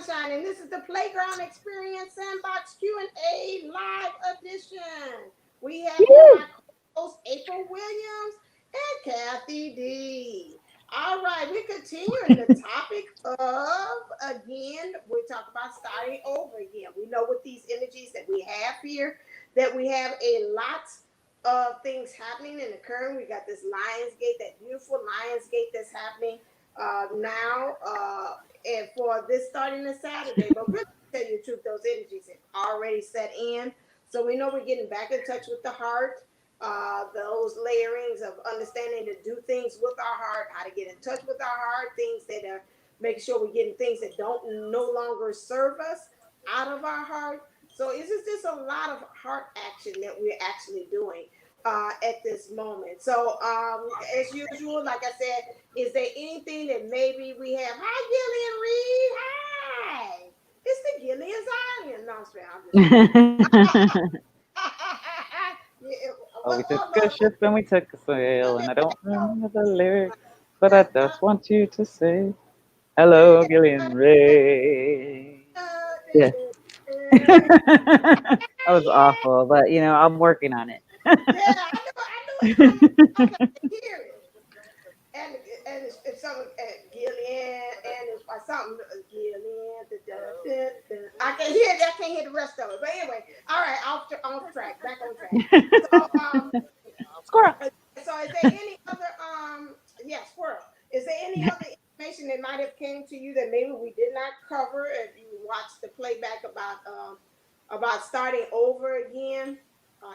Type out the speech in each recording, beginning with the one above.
sunshine, and this is the Playground Experience Sandbox Q&A live edition. We have here Woo! my co-host April Williams and Kathy D. All right, we continue in the topic of, again, we talk about starting over again. We know with these energies that we have here, that we have a lot of things happening and occurring. We got this Lionsgate, that beautiful Lionsgate that's happening now. And for this starting this Saturday, but really, to tell you the truth, those energies have already set in. So we know we're getting back in touch with the heart, those layerings of understanding to do things with our heart, how to get in touch with our heart, things that are making sure we're getting things that don't no longer serve us out of our heart. So it's just a lot of heart action that we're actually doing at this moment. So as usual, like I said, is there anything that maybe we have? Hi, Gillian Reed. Hi. It's the Gillian Zion. No, I'm just yeah, Oh, we took what a Lord? ship and we took a sail, and I don't remember the lyrics, but I just want you to say, hello, Gillian Ray. Yeah. That was awful, but I'm working on it. Yeah, I knew it coming. I can hear it. And it's some Gillian and it's something Gillian. I can hear it. I can't hear the rest of it. But anyway, all right, off track, back on track. So Squirrel. so is there any other yeah, squirrel. Is there any other information that might have came to you that maybe we did not cover if you watched the playback about starting over again?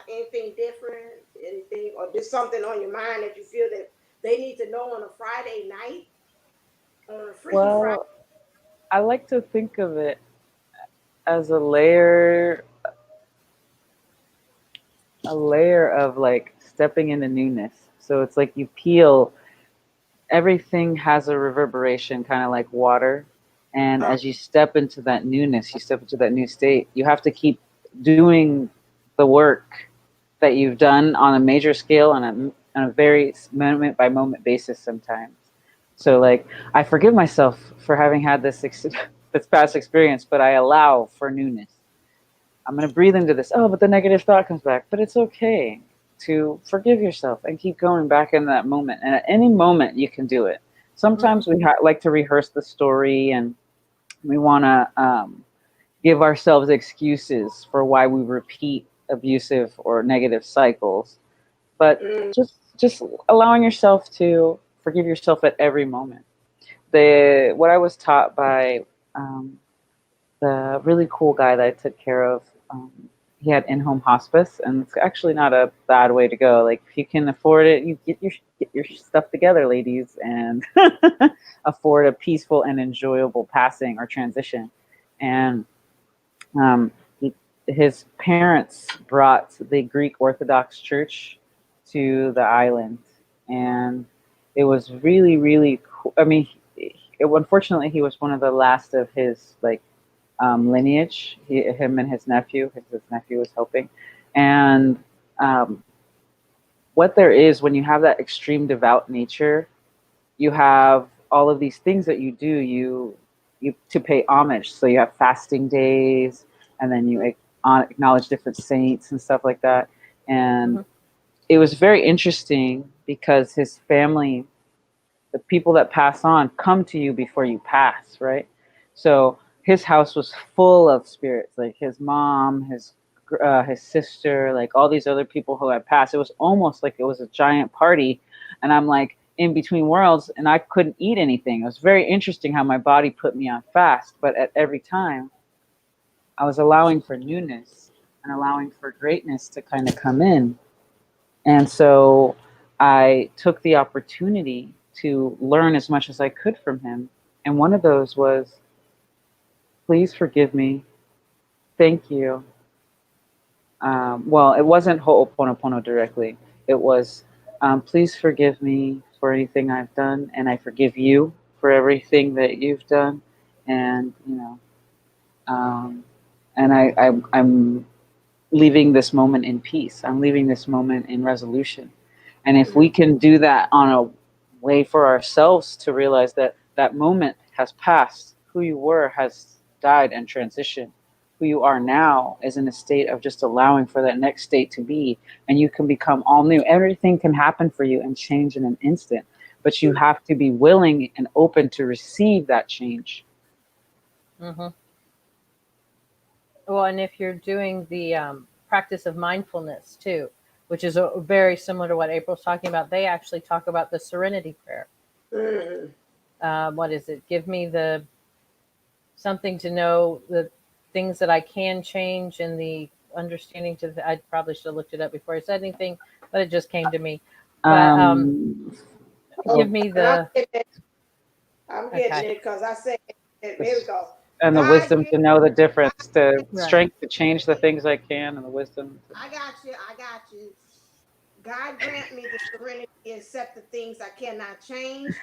Anything different? Anything or just something on your mind that you feel that they need to know on a Friday night? On a Freaky Friday. Well, I like to think of it as a layer of like stepping into newness. So it's like you peel, everything has a reverberation, kind of like water. And Uh, as you step into that newness, you step into that new state, you have to keep doing the work that you've done on a major scale on a very moment by moment basis sometimes. So like I forgive myself for having had this past experience, but I allow for newness. I'm going to breathe into this. Oh, but the negative thought comes back. But it's okay to forgive yourself and keep going back in that moment. And at any moment, you can do it. mhm. Sometimes we like to rehearse the story and we want to give ourselves excuses for why we repeat abusive or negative cycles. But Mm. just allowing yourself to forgive yourself at every moment. What I was taught by the really cool guy that I took care of, he had in-home hospice, and it's actually not a bad way to go. Like if you can afford it, you get your stuff together, ladies, and afford a peaceful and enjoyable passing or transition. And um, he, his parents brought the Greek Orthodox Church to the island, and it was really really cool. I mean, unfortunately, he was one of the last of his like lineage. Him and his nephew was helping, and um, what there is when you have that extreme devout nature, you have all of these things that you do. You to pay homage. So you have fasting days, and then you acknowledge different saints and stuff like that. And Mhm. it was very interesting because his family, the people that pass on, come to you before you pass, right? So his house was full of spirits, like his mom, his sister, like all these other people who had passed. It was almost like it was a giant party, and I'm like in between worlds, and I couldn't eat anything. It was very interesting how my body put me on fast, but at every time I was allowing for newness and allowing for greatness to kind of come in. And so I took the opportunity to learn as much as I could from him. And one of those was, please forgive me. Thank you. Well, it wasn't Ho'oponopono directly. It was, please forgive me for anything I've done, and I forgive you for everything that you've done. And, um, and I'm leaving this moment in peace. I'm leaving this moment in resolution. And if we Mhm. can do that on a way for ourselves to realize that that moment has passed, who you were died and transitioned. Who you are now is in a state of just allowing for that next state to be, and you can become all new. Everything can happen for you and change in an instant, but you have to be willing and open to receive that change. Mm-hmm. Well, and if you're doing the practice of mindfulness too, which is very similar to what April's talking about, they actually talk about the serenity prayer. What is it? Give me the something to know the things that I can change, and the understanding to I probably should have looked it up before I said anything, but it just came to me. But give me the I'm getting it because I said here we go. And the wisdom to know the difference, the Right. strength to change the things I can, and the wisdom. I got you. God grant me the serenity to accept the things I cannot change,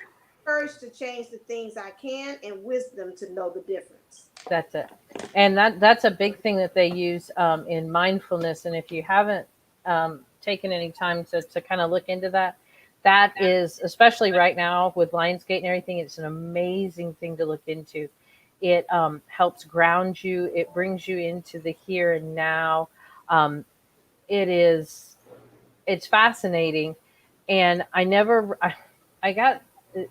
courage to change the things I can, and wisdom to know the difference. That's it. And that's a big thing that they use in mindfulness. And if you haven't taken any time to kind of look into that, that is, especially right now with Lionsgate and everything, it's an amazing thing to look into. It helps ground you. It brings you into the here and now. It's fascinating. And I got,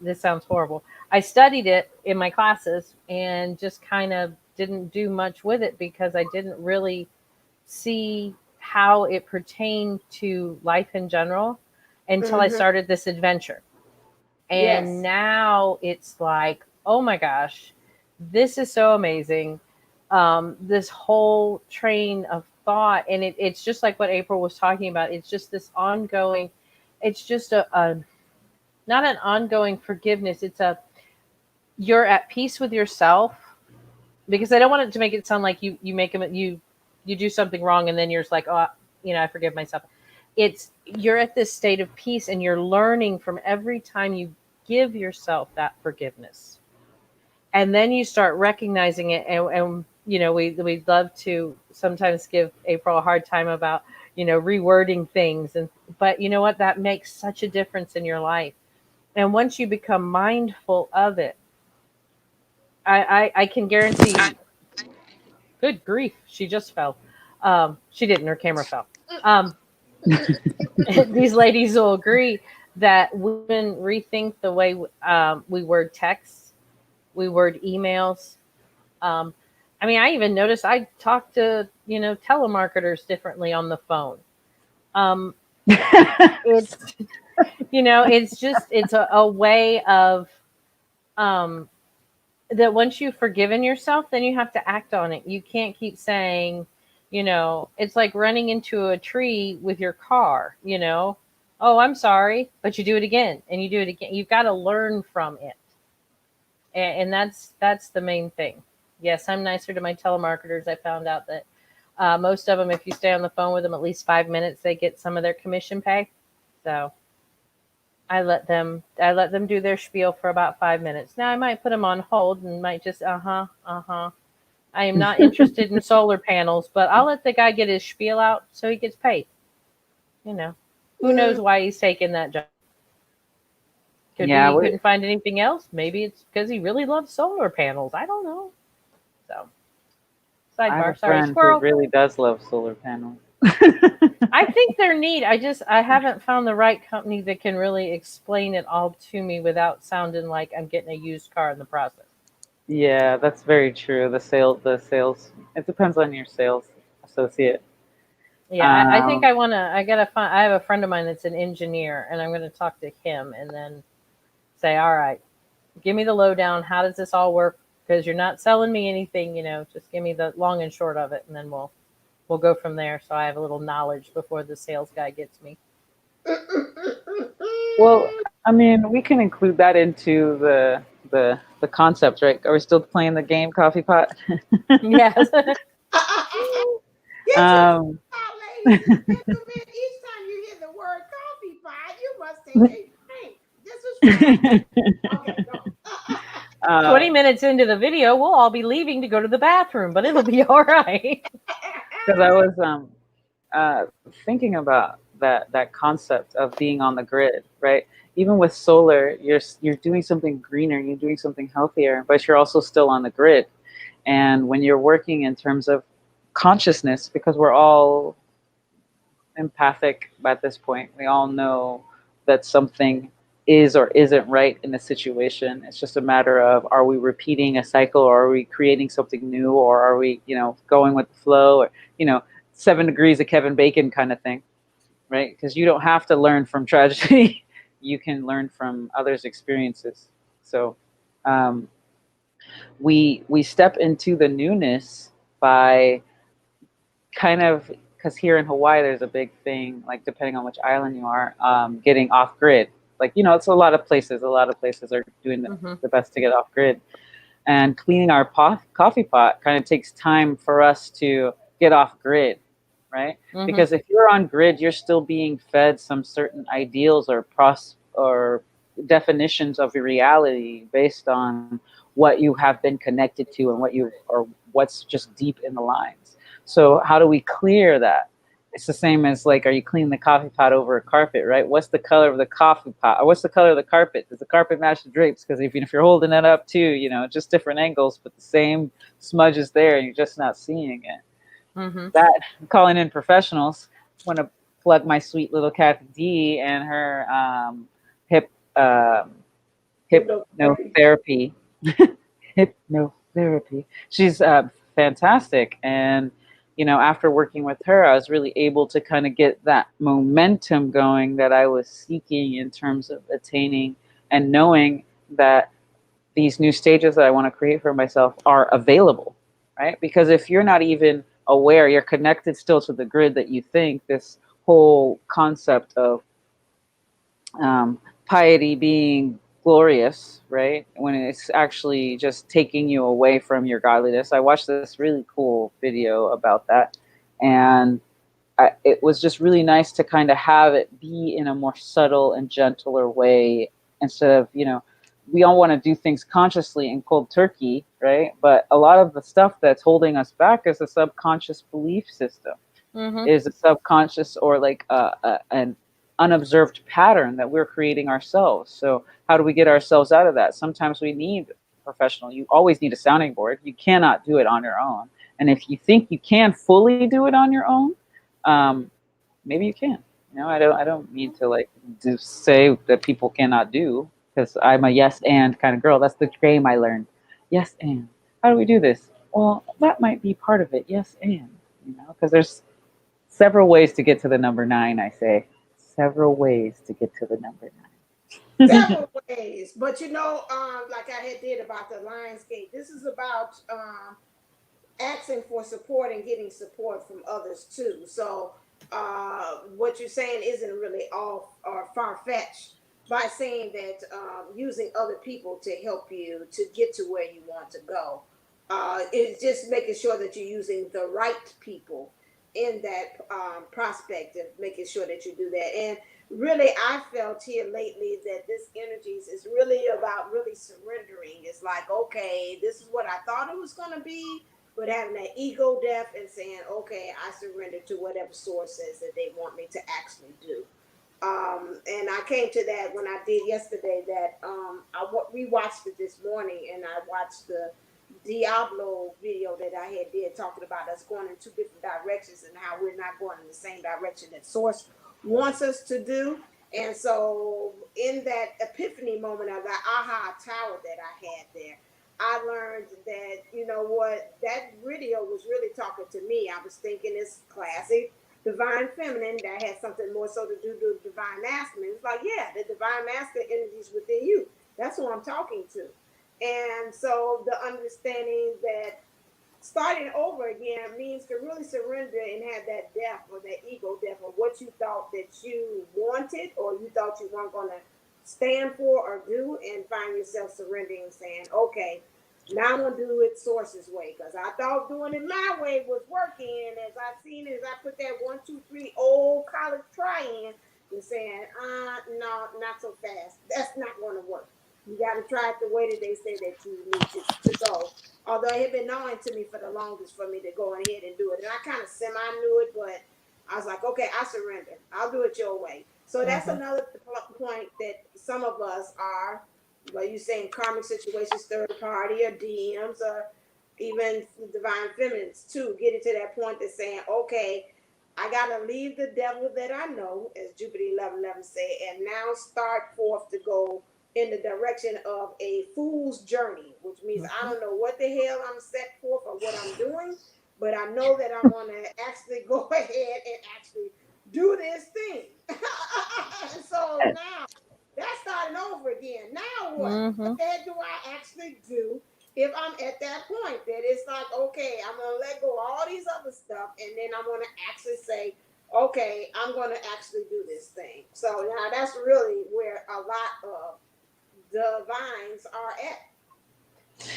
this sounds horrible. I studied it in my classes and just kind of didn't do much with it because I didn't really see how it pertained to life in general until I started this adventure. And now it's like, oh my gosh, this is so amazing. This whole train of thought. And it's just like what April was talking about. It's just this ongoing, it's just a not an ongoing forgiveness. It's you're at peace with yourself, because I don't want it to make it sound like you make them, you do something wrong and then you're just like, oh, I forgive myself. It's you're at this state of peace and you're learning from every time you give yourself that forgiveness. And then you start recognizing it. And we'd love to sometimes give April a hard time about, rewording things. But you know what? That makes such a difference in your life. And once you become mindful of it, I can guarantee you, good grief, she just fell. She didn't, her camera fell. These ladies will agree that women rethink the way we word texts, we word emails. I even noticed I talk to, telemarketers differently on the phone. It's, it's a way of, that once you've forgiven yourself, then you have to act on it. You can't keep saying, it's like running into a tree with your car, oh, I'm sorry, but you do it again and you do it again. You've got to learn from it. And that's the main thing. Yes, I'm nicer to my telemarketers. I found out that most of them, if you stay on the phone with them at least 5 minutes, they get some of their commission pay. So I let them do their spiel for about 5 minutes. Now I might put them on hold and might just, I am not interested in solar panels, but I'll let the guy get his spiel out so he gets paid. Who knows why he's taking that job? Could be he couldn't find anything else. Maybe it's because he really loves solar panels. I don't know. So, sidebar. I have a Sorry, friend squirrel. who really does love solar panels. I think they're neat. I haven't found the right company that can really explain it all to me without sounding like I'm getting a used car in the process. Yeah, that's very true. The sales. It depends on your sales associate. Yeah, I think I have a friend of mine that's an engineer, and I'm going to talk to him and then say, all right, give me the lowdown. How does this all work? Because you're not selling me anything, just give me the long and short of it, and then we'll go from there. So I have a little knowledge before the sales guy gets me. Well, we can include that into the concept, right? Are we still playing the game Coffee Pot? Yes. Ladies and gentlemen, each time you hear the word coffee pot, you must take a drink. This was okay, go. 20 minutes into the video, we'll all be leaving to go to the bathroom, but it'll be all right. Because I was thinking about that concept of being on the grid, right? Even with solar, you're doing something greener, you're doing something healthier, but you're also still on the grid. And when you're working in terms of consciousness, because we're all empathic at this point, we all know that something is or isn't right in a situation. It's just a matter of, are we repeating a cycle, or are we creating something new, or are we, going with the flow, or, 7 degrees of Kevin Bacon kind of thing, right? Because you don't have to learn from tragedy. You can learn from others' experiences. So we step into the newness by kind of, because here in Hawaii there's a big thing, like depending on which island you are, getting off grid. Like, it's a lot of places are doing the best to get off grid. And cleaning our coffee pot kind of takes time for us to get off grid, right? Because if you're on grid, you're still being fed some certain ideals or definitions of your reality based on what you have been connected to and what's just deep in the lines. So how do we clear that? It's the same as, like, are you cleaning the coffee pot over a carpet, right? What's the color of the coffee pot? Or what's the color of the carpet? Does the carpet match the drapes? Because if you're holding it up too, just different angles, but the same smudge is there and you're just not seeing it. That, calling in professionals, want to plug my sweet little Kathy D and her hypnotherapy. Hypnotherapy. She's fantastic. And after working with her, I was really able to kind of get that momentum going that I was seeking in terms of attaining and knowing that these new stages that I want to create for myself are available, right? Because if you're not even aware, you're connected still to the grid that you think this whole concept of piety being glorious, right? When it's actually just taking you away from your godliness. I watched this really cool video about that, and it was just really nice to kind of have it be in a more subtle and gentler way, instead of, we all want to do things consciously and cold turkey, right? But a lot of the stuff that's holding us back is a subconscious belief system, is a subconscious, or like an unobserved pattern that we're creating ourselves. So how do we get ourselves out of that? Sometimes we need a professional. You always need a sounding board. You cannot do it on your own. And if you think you can fully do it on your own, maybe you can. I don't mean to say that people cannot do, because I'm a yes and kind of girl. That's the game I learned. Yes and. How do we do this? Well, that might be part of it. Yes and. Because there's several ways to get to the number 9, I say. Several ways to get to the number 9. Several ways. But like I had did about the Lionsgate, this is about asking for support and getting support from others too. So what you're saying isn't really off or far-fetched by saying that using other people to help you to get to where you want to go. It's just making sure that you're using the right people in that prospect of making sure that you do that. And really, I felt here lately that this energies is really about really surrendering. It's like, okay, this is what I thought it was going to be, but having that ego death and saying, okay, I surrender to whatever source says that they want me to actually do. And I came to that when I did yesterday, that I rewatched it this morning, and I watched the Diablo video that I had did, talking about us going in 2 different directions and how we're not going in the same direction that source wants us to do. And so in that epiphany moment of that aha tower that I had there, I learned that, that video was really talking to me. I was thinking it's classic divine feminine that has something more so to do with divine masculine. It's like, yeah, the divine masculine energies within you. That's who I'm talking to. And so the understanding that starting over again means to really surrender and have that death, or that ego death, or what you thought that you wanted or you thought you weren't going to stand for or do, and find yourself surrendering and saying, okay, now I'm going to do it Source's way, because I thought doing it my way was working. And as I put that 1, 2, 3 old college try in, you're saying, no, not so fast. That's not going to work. You got to try it the way that they say that you need to go. Although it had been known to me for the longest for me to go ahead and do it. And I kind of semi-knew it, but I was like, okay, I surrender. I'll do it your way. So that's another point that some of us are, like you saying, karmic situations, third party, or DMs, or even the divine feminines too, getting to that point of saying, okay, I gotta leave the devil that I know, as Jupiter 11:11 said, and now start forth to go in the direction of a fool's journey, which means I Mhm. don't know what the hell I'm set forth or what I'm doing, but I know that I'm gonna actually go ahead and actually do this thing. So now that's starting over again. Now what? What Mhm. the heck do I actually do if I'm at that point that it's like, okay, I'm gonna let go of all these other stuff, and then I'm gonna actually say, okay, I'm gonna actually do this thing. So now that's really where a lot of divines are at.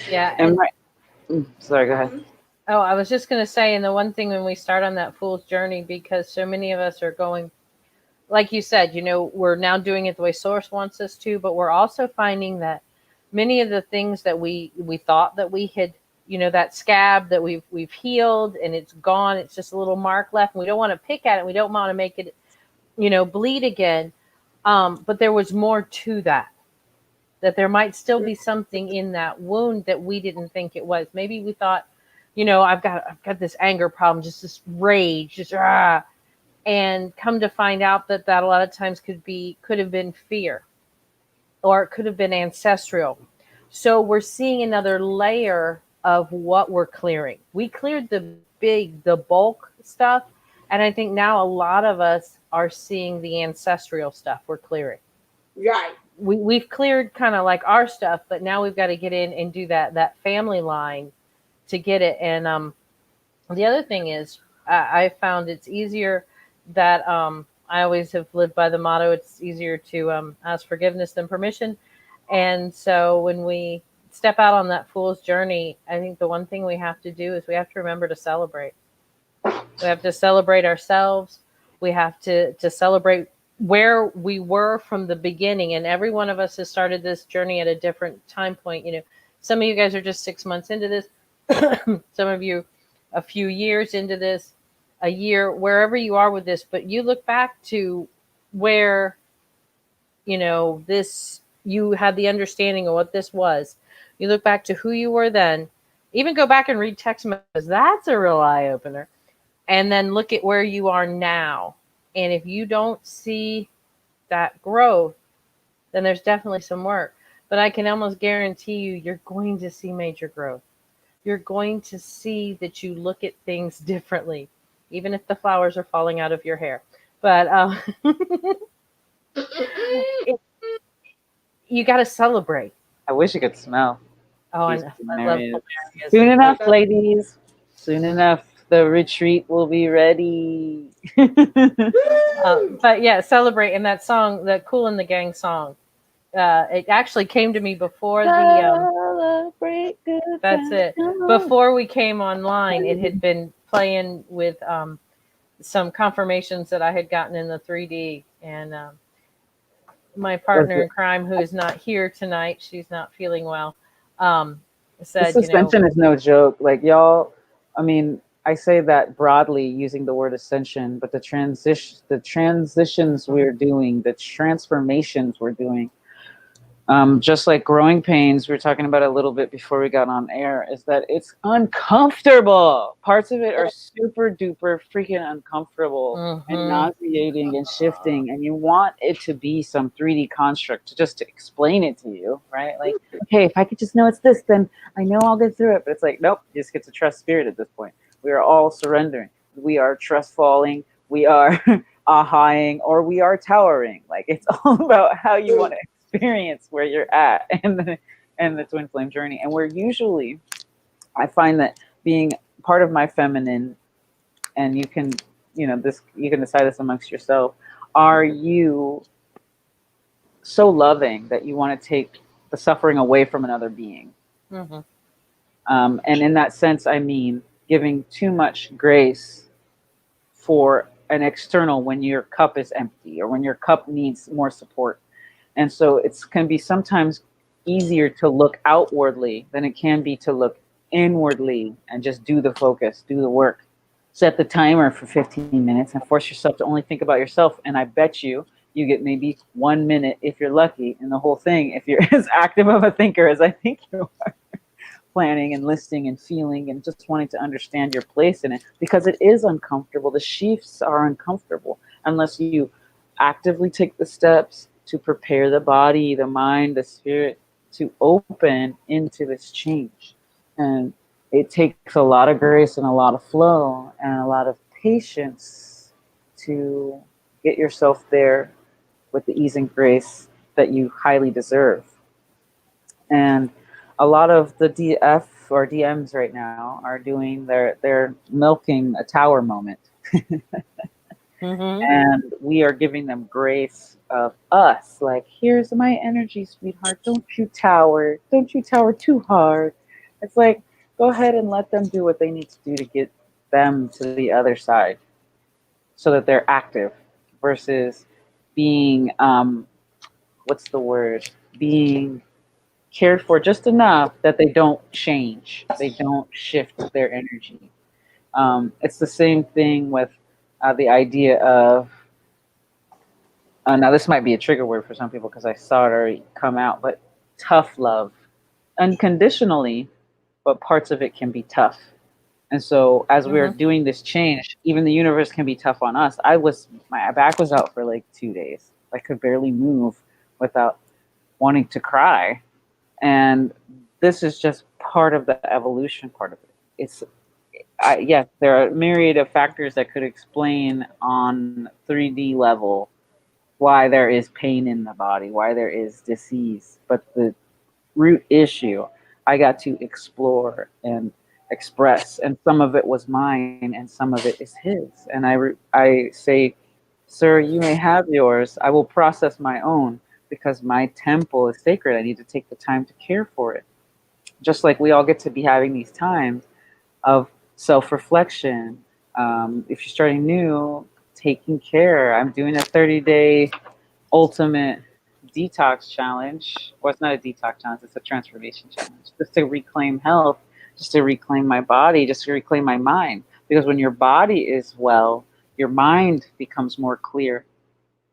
Yeah, Like, And and my, sorry, go ahead. mhm, oh, I was just going to say, and the one thing when we start on that fool's journey, because so many of us are going, like you said, we're now doing it the way Source wants us to, but we're also finding that many of the things that we thought that we had, that scab that we've healed and it's gone, it's just a little mark left, and we don't want to pick at it, we don't want to make it, bleed again. But there was more to that there might still be something in that wound that we didn't think it was. Maybe we thought, I've got this anger problem, just this rage, just and come to find out that a lot of times could have been fear, or it could have been ancestral. So we're seeing another layer of what we're clearing. We cleared the bulk stuff, and I think now a lot of us are seeing the ancestral stuff we're clearing. right. We've cleared kind of like our stuff, but now we've got to get in and do that family line to get it. And the other thing is, I found it's easier that I always have lived by the motto: it's easier to ask forgiveness than permission. And so when we step out on that fool's journey, I think the one thing we have to do is we have to remember to celebrate. We have to celebrate ourselves. We have to celebrate where we were from the beginning. And every one of us has started this journey at a different time point. Some of you guys are just 6 months into this. Some of you a few years into this, a year, wherever you are with this. But you look back to where, this, you had the understanding of what this was. You look back to who you were then. Even go back and read text messages. That's a real eye opener, and then look at where you are now. And if you don't see that growth, then there's definitely some work. But I can almost guarantee you're going to see major growth. You're going to see that you look at things differently, even if the flowers are falling out of your hair. But it, you got to celebrate. I wish you could smell Oh, these I love areas. hilarious. Soon enough, ladies. Soon enough, the retreat will be ready. But yeah, celebrate. And that song, the Cool in the Gang song, it actually came to me before Celebrate good that's times. it. Before we came online, it had been playing with some confirmations that I had gotten in the 3D. And my partner in crime, who is not here tonight, she's not feeling well, This said, ascension is no joke. Like y'all, I mean, I say that broadly using the word ascension, but the transitions we're doing, the transformations we're doing, just like growing pains, we were talking about a little bit before we got on air, is that it's uncomfortable. Parts of it are super duper freaking uncomfortable and mm-hmm. nauseating and shifting, and you want it to be some 3D construct to explain it to you, right? Like, okay, if I could just know it's this, then I know I'll get through it. But it's like, nope, you just get to trust spirit at this point. We are all surrendering. We are trust falling. We are ahaing, or we are towering. Like, it's all about how you want to experience where you're at and the twin flame journey. And we're usually, I find that being part of my feminine, and you can decide this amongst yourself, are you so loving that you want to take the suffering away from another being? Mm-hmm. And in that sense, I mean giving too much grace for an external when your cup is empty or when your cup needs more support. And so it can be sometimes easier to look outwardly than it can be to look inwardly and just do the focus, do the work. Set the timer for 15 minutes and force yourself to only think about yourself. And I bet you get maybe 1 minute if you're lucky in the whole thing, if you're as active of a thinker as I think you are. planning and listing and feeling and just wanting to understand your place in it, because it is uncomfortable. The sheaths are uncomfortable unless you actively take the steps to prepare the body, the mind, the spirit to open into this change. And it takes a lot of grace and a lot of flow and a lot of patience to get yourself there with the ease and grace that you highly deserve. And a lot of the DF or DMs right now are doing they're milking a tower moment. Mm-hmm. And we are giving them grace of us, like, here's my energy, sweetheart, don't you tower too hard. It's like, go ahead and let them do what they need to do to get them to the other side so that they're active versus being what's the word, being cared for just enough that they don't change, they don't shift their energy. It's the same thing with the idea of, now this might be a trigger word for some people because I saw it already come out, but tough love. Unconditionally, but parts of it can be tough. And so as we're doing this change, even the universe can be tough on us. My back was out for like 2 days. I could barely move without wanting to cry. And this is just part of the evolution part of it. Yes, there are a myriad of factors that could explain on 3D level why there is pain in the body, why there is disease. But the root issue, I got to explore and express, and some of it was mine, and some of it is his. And I say, sir, you may have yours. I will process my own because my temple is sacred. I need to take the time to care for it. Just like we all get to be having these times of self-reflection. If you're starting new, taking care. I'm doing a 30-day ultimate detox challenge. Well, it's not a detox challenge, it's a transformation challenge. Just to reclaim health, just to reclaim my body, just to reclaim my mind. Because when your body is well, your mind becomes more clear.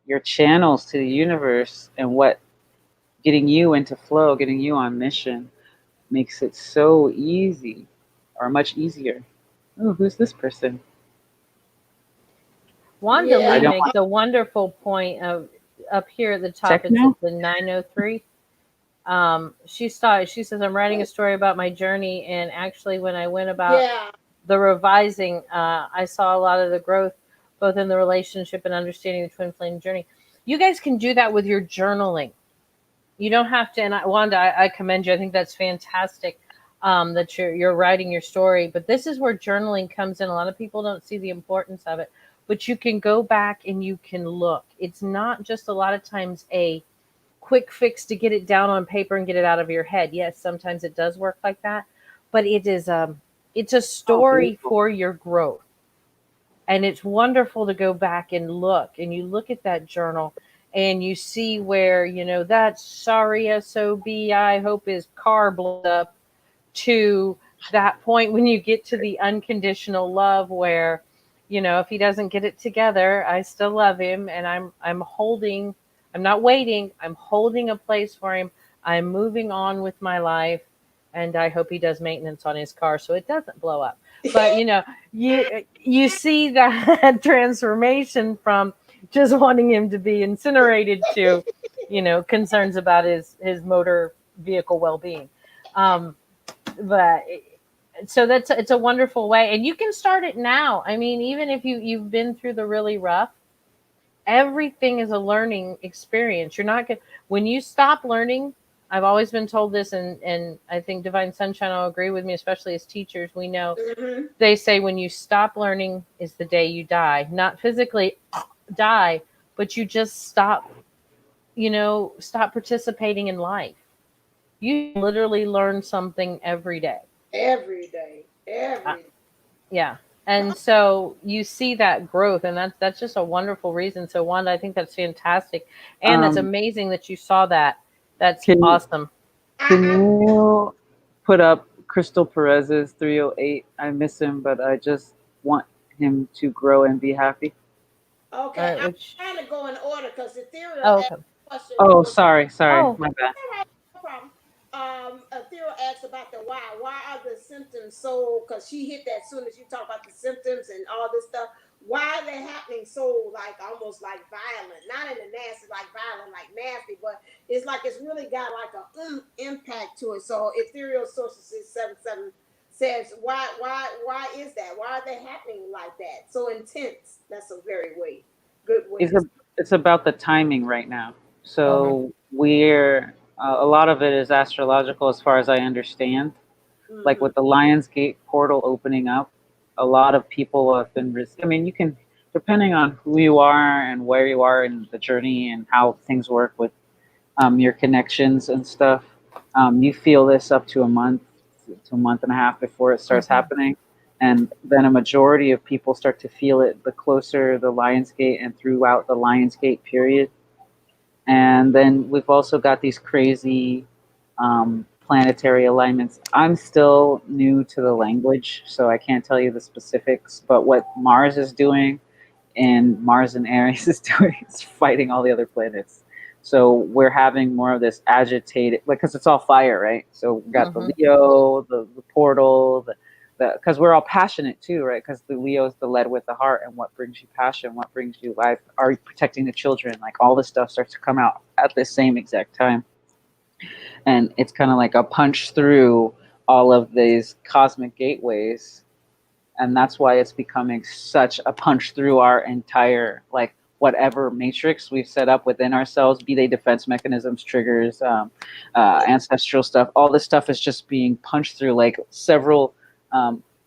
Your channels to the universe and what getting you into flow, getting you on mission makes it so easy, or much easier. Oh, who's this person? Wanda Yeah. Lee I don't makes a wonderful point of up here at the top. It's Techno? at the 903. She says, I'm writing a story about my journey, and actually when I went about Yeah. the revising, I saw a lot of the growth both in the relationship and understanding the twin flame journey. You guys can do that with your journaling. You don't have to. And Wanda, I commend you. I think that's fantastic that you're writing your story. But this is where journaling comes in. A lot of people don't see the importance of it, but you can go back and you can look. It's not just a lot of times a quick fix to get it down on paper and get it out of your head. Yes, sometimes it does work like that, but it's a story for your growth. And it's wonderful to go back and look, and you look at that journal and you see where, that sorry SOB, I hope his car blows up, to that point when you get to the unconditional love where, if he doesn't get it together, I still love him, and I'm not waiting, I'm holding a place for him. I'm moving on with my life, and I hope he does maintenance on his car so it doesn't blow up. But you see that transformation from just wanting him to be incinerated to, concerns about his motor vehicle well-being. But so it's a wonderful way, and you can start it now. I mean, even if you've been through the really rough, everything is a learning experience. You're not going when you stop learning. I've always been told this, and I think Divine Sunshine will agree with me, especially as teachers. We know they say when you stop learning is the day you die. Not physically die, but you just stop participating in life. You literally learn something every day. Every day. Every day. Yeah. And so you see that growth, and that's just a wonderful reason. So Wanda, I think that's fantastic. And that's amazing that you saw that. That's awesome. Can you put up Crystal Perez's 308? I miss him, but I just want him to grow and be happy. Okay, I'm trying to go in order because Ethereal Oh, asked okay. a question. Oh, sorry, Oh. my bad. All right, no problem. Ethereal asks about the why. Why are the symptoms so? Because she hit that as soon as you talk about the symptoms and all this stuff. Why are they happening so like almost like violent? Not in the nasty, like violent, like nasty, but it's like it's really got like a impact to it. So ethereal sources 677 says why is that? Why are they happening like that? So intense. That's a very good way It's to. it's about the timing right now. Uh-huh. So we're a lot of it is astrological, as far as I understand. Like Mm-hmm. with the Lionsgate portal opening up, a lot of people have been. I mean, you can, depending on who you are and where you are in the journey and how things work with your connections and stuff. You feel this up to a month and a half before it starts Uh-huh. happening. And then a majority of people start to feel it the closer the Lionsgate and throughout the Lionsgate period. And then we've also got these crazy planetary alignments. I'm still new to the language, so I can't tell you the specifics. But what Mars is doing and Mars and Aries is doing is fighting all the other planets. So we're having more of this agitated, like, because it's all fire, right? So we got the Uh-huh. Leo, the portal, because we're all passionate too, right? Because the Leo is the lead with the heart, and what brings you passion, what brings you life, are you protecting the children? Like all this stuff starts to come out at the same exact time, and it's kind of like a punch through all of these cosmic gateways, and that's why it's becoming such a punch through our entire, like, whatever matrix we've set up within ourselves, be they defense mechanisms, triggers, Yeah. ancestral stuff. All this stuff is just being punched through like several.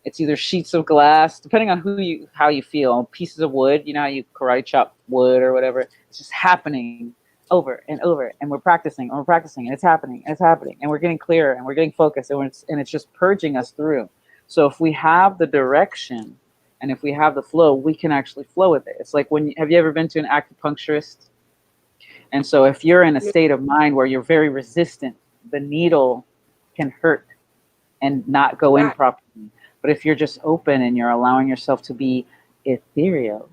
It's either sheets of glass, depending on how you feel, pieces of wood. You know how you karate chop wood or whatever. It's just happening over and over, and we're practicing, and it's happening, and we're getting clearer, and we're getting focused, and it's just purging us through. So if we have the direction and if we have the flow, we can actually flow with it. It's like have you ever been to an acupuncturist? And so if you're in a state of mind where you're very resistant, the needle can hurt and not go in Right. properly. But if you're just open and you're allowing yourself to be ethereal,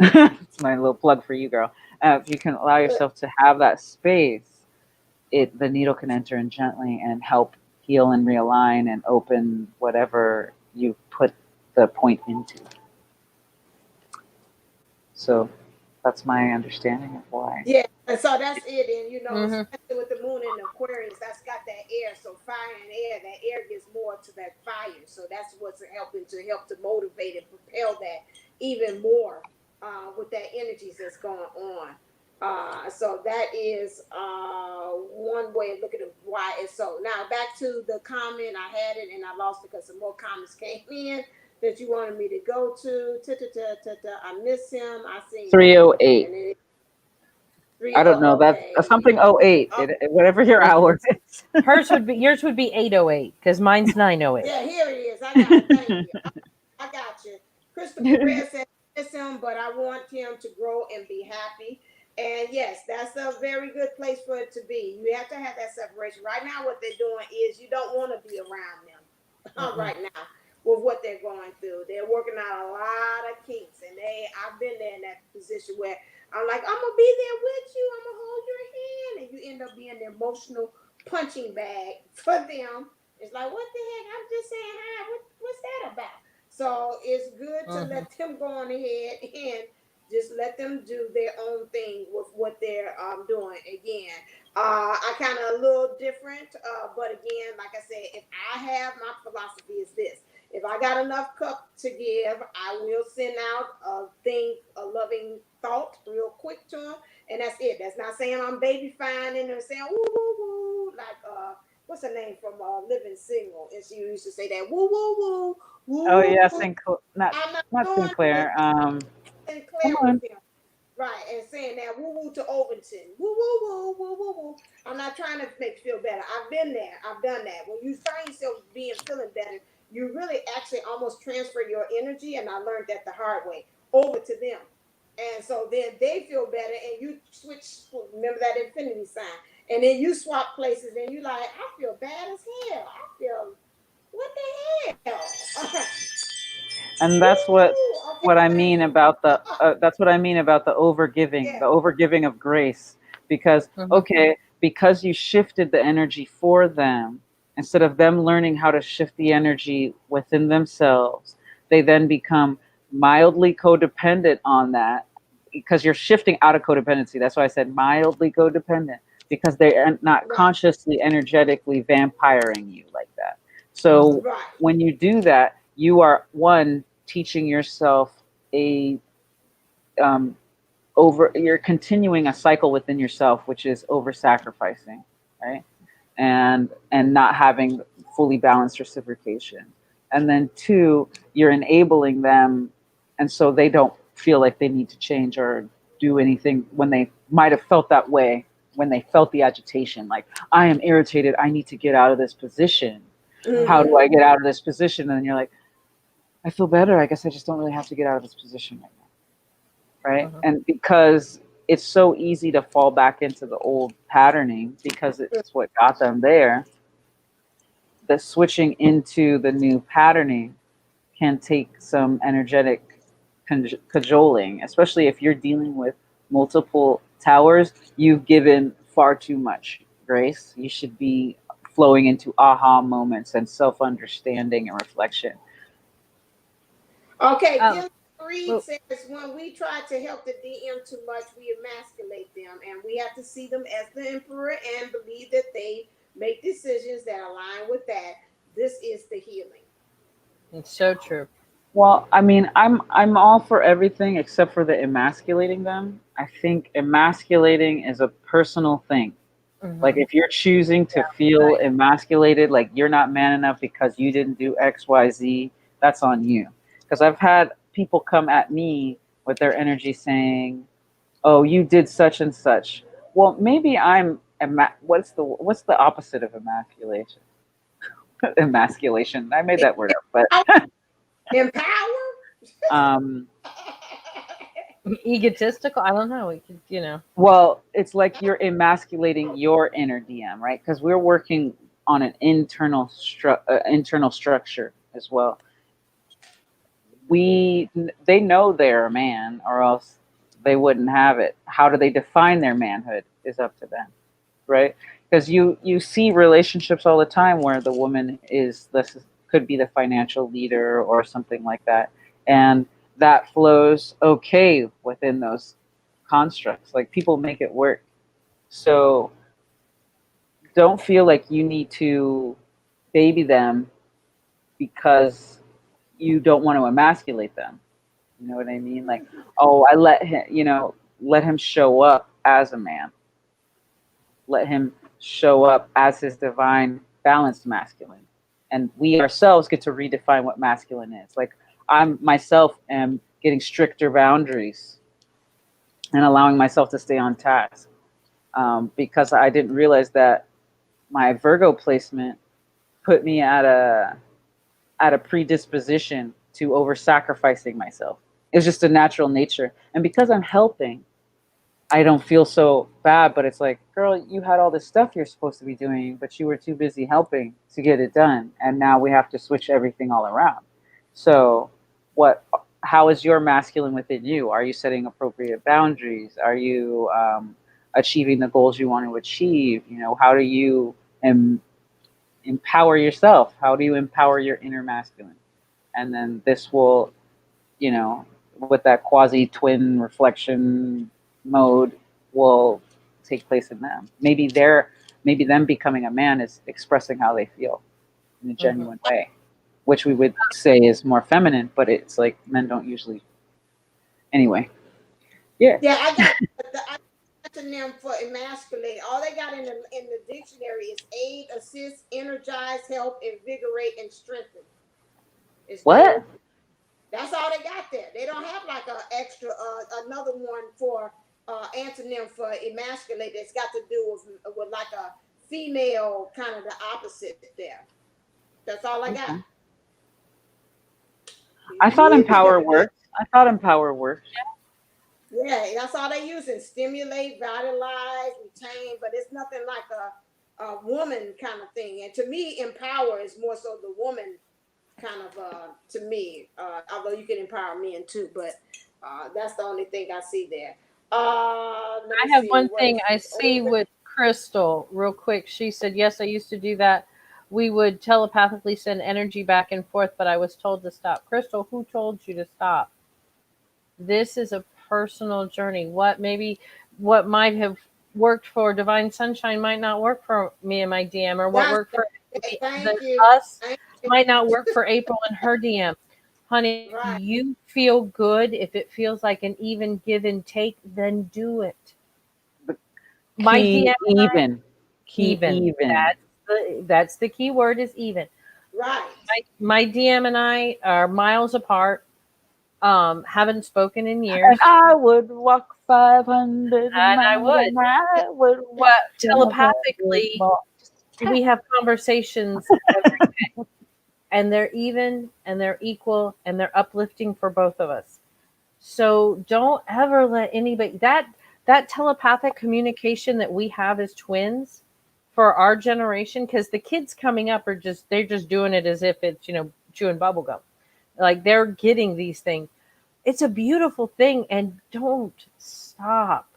it's my little plug for you, girl. If you can allow yourself to have that space, the needle can enter in gently and help heal and realign and open whatever you put the point into. So that's my understanding of why. Yeah, and so that's it. And Uh-huh. especially with the moon in Aquarius, that's got that air. So fire and air, that air gives more to that fire. So that's what's helping to motivate and propel that even more with that energies that's going on. So that is one way of looking at why it's so. Now back to the comment, I had it and I lost it because some more comments came in that you wanted me to go to. I miss him. I seen him. 308. And it I three. don't know. That's Okay. something 08. Oh, Whatever your hour is. Yours would be 808 because mine's 908. yeah, here it is. I got it. Thank you. I got you. Christopher Red said, miss him, but I want him to grow and be happy. And yes, that's a very good place for it to be. You have to have that separation. Right now, what they're doing is you don't want to be around them Uh-uh. right now with what they're going through. They're working out a lot of kinks, and I've been there in that position where I'm like, I'm gonna be there with you. I'm gonna hold your hand, and you end up being the emotional punching bag for them. It's like, what the heck? I'm just saying hi. What's that about? So it's good to Uh-huh. let them go on ahead and just let them do their own thing with what they're doing. Again, I kind of a little different, but again, like I said, if I have my philosophy is this: if I got enough cup to give, I will send out a loving thought real quick to them, and that's it. That's not saying I'm baby fine and they're saying woo woo woo like what's her name from Living Single, and she used to say that woo woo woo Oh woo yeah, woo. Not I'm not doing that. Sinclair. And Come Claire with on. them. Right, and saying that woo woo to Overton. Woo woo woo woo woo woo. I'm not trying to make you feel better. I've been there. I've done that. When you find yourself feeling better, you really actually almost transfer your energy, and I learned that the hard way, over to them. And so then they feel better, and you switch. Remember that infinity sign, and then you swap places, and you like, I feel bad as hell. I feel what the hell? And Woo, that's what okay, I thank mean you. about the overgiving, Yeah, the overgiving of grace. Because Uh-huh. okay, because you shifted the energy for them, instead of them learning how to shift the energy within themselves, they then become mildly codependent on that, because you're shifting out of codependency. That's why I said mildly codependent, because they're not consciously, energetically vampiring you like that. So when you do that, you are, one, teaching yourself a you're continuing a cycle within yourself, which is over sacrificing, right? And not having fully balanced reciprocation. And then two, you're enabling them, and so they don't feel like they need to change or do anything when they might have felt that way, when they felt the agitation, like, I am irritated, I need to get out of this position. How do I get out of this position? And then you're like, I feel better, I guess I just don't really have to get out of this position right now, right? And because it's so easy to fall back into the old patterning because it's what got them there, the switching into the new patterning can take some energetic cajoling, especially if you're dealing with multiple towers. You've given far too much grace. You should be flowing into aha moments and self-understanding and reflection. Okay, Reed says, when we try to help the DM too much, we emasculate them, and we have to see them as the emperor and believe that they make decisions that align with that. This is the healing. It's so true. Well, I mean, I'm all for everything except for the emasculating them. I think emasculating is a personal thing. Like, if you're choosing to feel emasculated, like you're not man enough because you didn't do X, Y, Z, that's on you. Because I've had people come at me with their energy saying, "Oh, you did such and such." Well, maybe I'm what's the opposite of emasculation? Emasculation. I made that word up, but empower. Egotistical. I don't know. We could, you know. Well, it's like you're emasculating your inner DM, right? Because we're working on an internal structure as well. They know they're a man, or else they wouldn't have it. How do they define their manhood is up to them, right? Because you see relationships all the time where the woman could be the financial leader or something like that, and that flows okay within those constructs. Like, people make it work. So don't feel like you need to baby them because you don't want to emasculate them. You know what I mean? Like, oh, I let him show up as a man. Let him show up as his divine balanced masculine. And we ourselves get to redefine what masculine is. Like, I myself am getting stricter boundaries and allowing myself to stay on task, because I didn't realize that my Virgo placement put me at a predisposition to over sacrificing myself. It's just a natural nature. And because I'm helping, I don't feel so bad, but it's like, girl, you had all this stuff you're supposed to be doing, but you were too busy helping to get it done. And now we have to switch everything all around. So how is your masculine within you? Are you setting appropriate boundaries? Are you achieving the goals you want to achieve? How do you empower yourself? How do you empower your inner masculine? And then this will, with that quasi-twin reflection mode, will take place in them. Maybe them becoming a man is expressing how they feel in a genuine way, which we would say is more feminine, but it's like men don't usually. Anyway, yeah. I got the acronym for emasculate. All they got in the dictionary is aid, assist, energize, help, invigorate, and strengthen. What? That's all they got there. They don't have like a extra another one for antonym for emasculate. It's got to do with like a female, kind of the opposite there. That's all I got. I thought empower works. Yeah, that's all they using. Stimulate, vitalize, retain, but it's nothing like a woman kind of thing. And to me, empower is more so the woman kind of to me, although you can empower men too, but that's the only thing I see there. I have one thing I see with Crystal, real quick. She said, yes, I used to do that. We would telepathically send energy back and forth, but I was told to stop. Crystal, who told you to stop? This is a personal journey. What might have worked for Divine Sunshine might not work for me and my DM, or what That's worked for thank you. us Thank you. might not work for April and her DM. Honey, if Right. you feel good, if it feels like an even give and take, then do it. My Key DM even. Key even. even. That's the key word is even. Right. My DM and I are miles apart. Haven't spoken in And years, I would walk 500 and I miles, would. and I would But walk till my heart was telepathically, bald. we have conversations every day, and they're even, and they're equal, and they're uplifting for both of us. So don't ever let anybody that telepathic communication that we have as twins for our generation, because the kids coming up they're just doing it as if it's chewing bubble gum, like they're getting these things. It's a beautiful thing, and don't stop.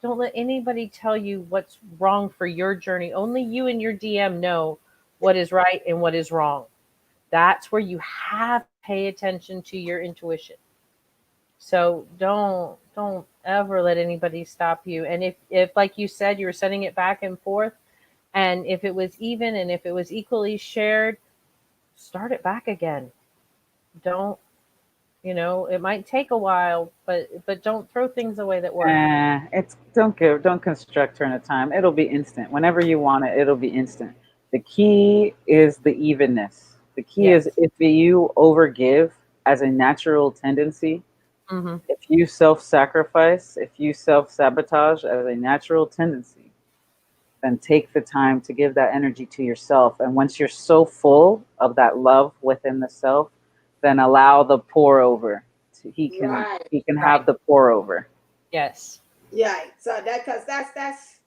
Don't let anybody tell you what's wrong for your journey. Only you and your DM know what is right and what is wrong. That's where you have to pay attention to your intuition. So don't ever let anybody stop you. And if like you said, you were sending it back and forth, and if it was even and if it was equally shared, start it back again. Don't, it might take a while, but don't throw things away that work. It's don't construct turn of time. It'll be instant. Whenever you want it, it'll be instant. The key is the evenness. The key is Yes. if you overgive as a natural tendency, Mm-hmm. if you self-sacrifice, if you self-sabotage as a natural tendency, then take the time to give that energy to yourself. And once you're so full of that love within the self, then allow the pour over. Right. He can Right. have the pour over. Yes. Yeah. So because that's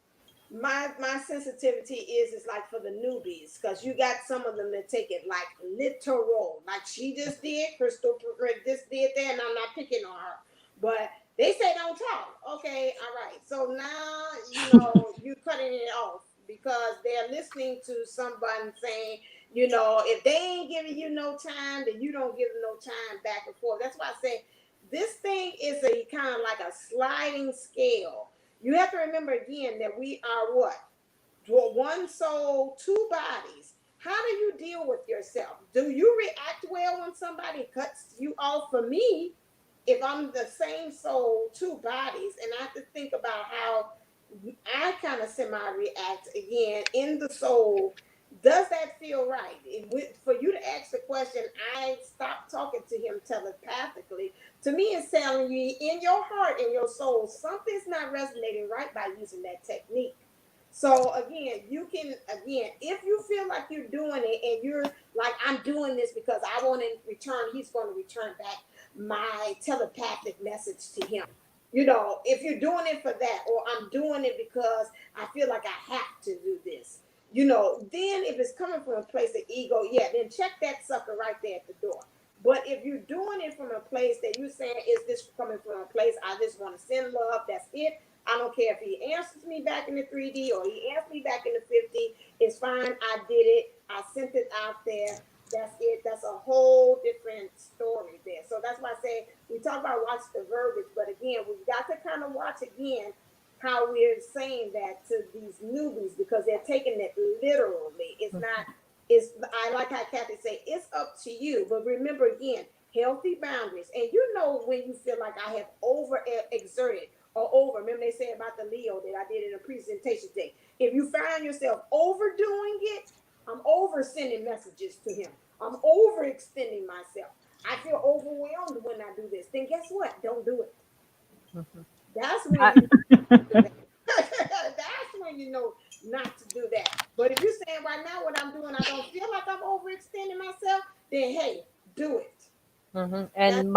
my sensitivity is like for the newbies, because you got some of them that take it like literal, like she just did, Crystal just did that, and I'm not picking on her, but they say don't talk. Okay, all right. So now you cutting it off because they're listening to someone saying, if they ain't giving you no time, then you don't give them no time back and forth. That's why I say this thing is a kind of like a sliding scale. You have to remember again that we are what? One soul, two bodies. How do you deal with yourself? Do you react well when somebody cuts you off? For me, if I'm the same soul, two bodies, and I have to think about how I kind of semi react again in the soul. Does that feel right? For you to ask the question, I stopped talking to him telepathically. To me, it's telling you in your heart, in your soul, something's not resonating right by using that technique. So again, you can if you feel like you're doing it and you're like, I'm doing this because I want in return, he's going to return back my telepathic message to him. If you're doing it for that, or I'm doing it because I feel like I have to do this, then if it's coming from a place of ego, yeah, then check that sucker right there at the door. But if you're doing it from a place that you're saying, is this coming from a place I just want to send love, that's it. I don't care if he answers me back in the 3D or he answers me back in the 50. It's fine. I did it. I sent it out there. That's it. That's a whole different story there. So that's why I say we talk about watch the verbiage, but again, we've got to kind of watch again how we're saying that to these newbies, because they're taking it literally. It's not. It's I like how Kathy say it's up to you, but remember again, healthy boundaries. And when you feel like I have over exerted or over. Remember they say about the Leo that I did in a presentation thing. If you find yourself overdoing it, I'm over sending messages to him. I'm overextending myself. I feel overwhelmed when I do this. Then guess what? Don't do it. Mm-hmm. That's when you do that. That's when you know not to do that. But if you're saying right now what I'm doing, I don't feel like I'm overextending myself, then hey, do it. Mm-hmm. That's And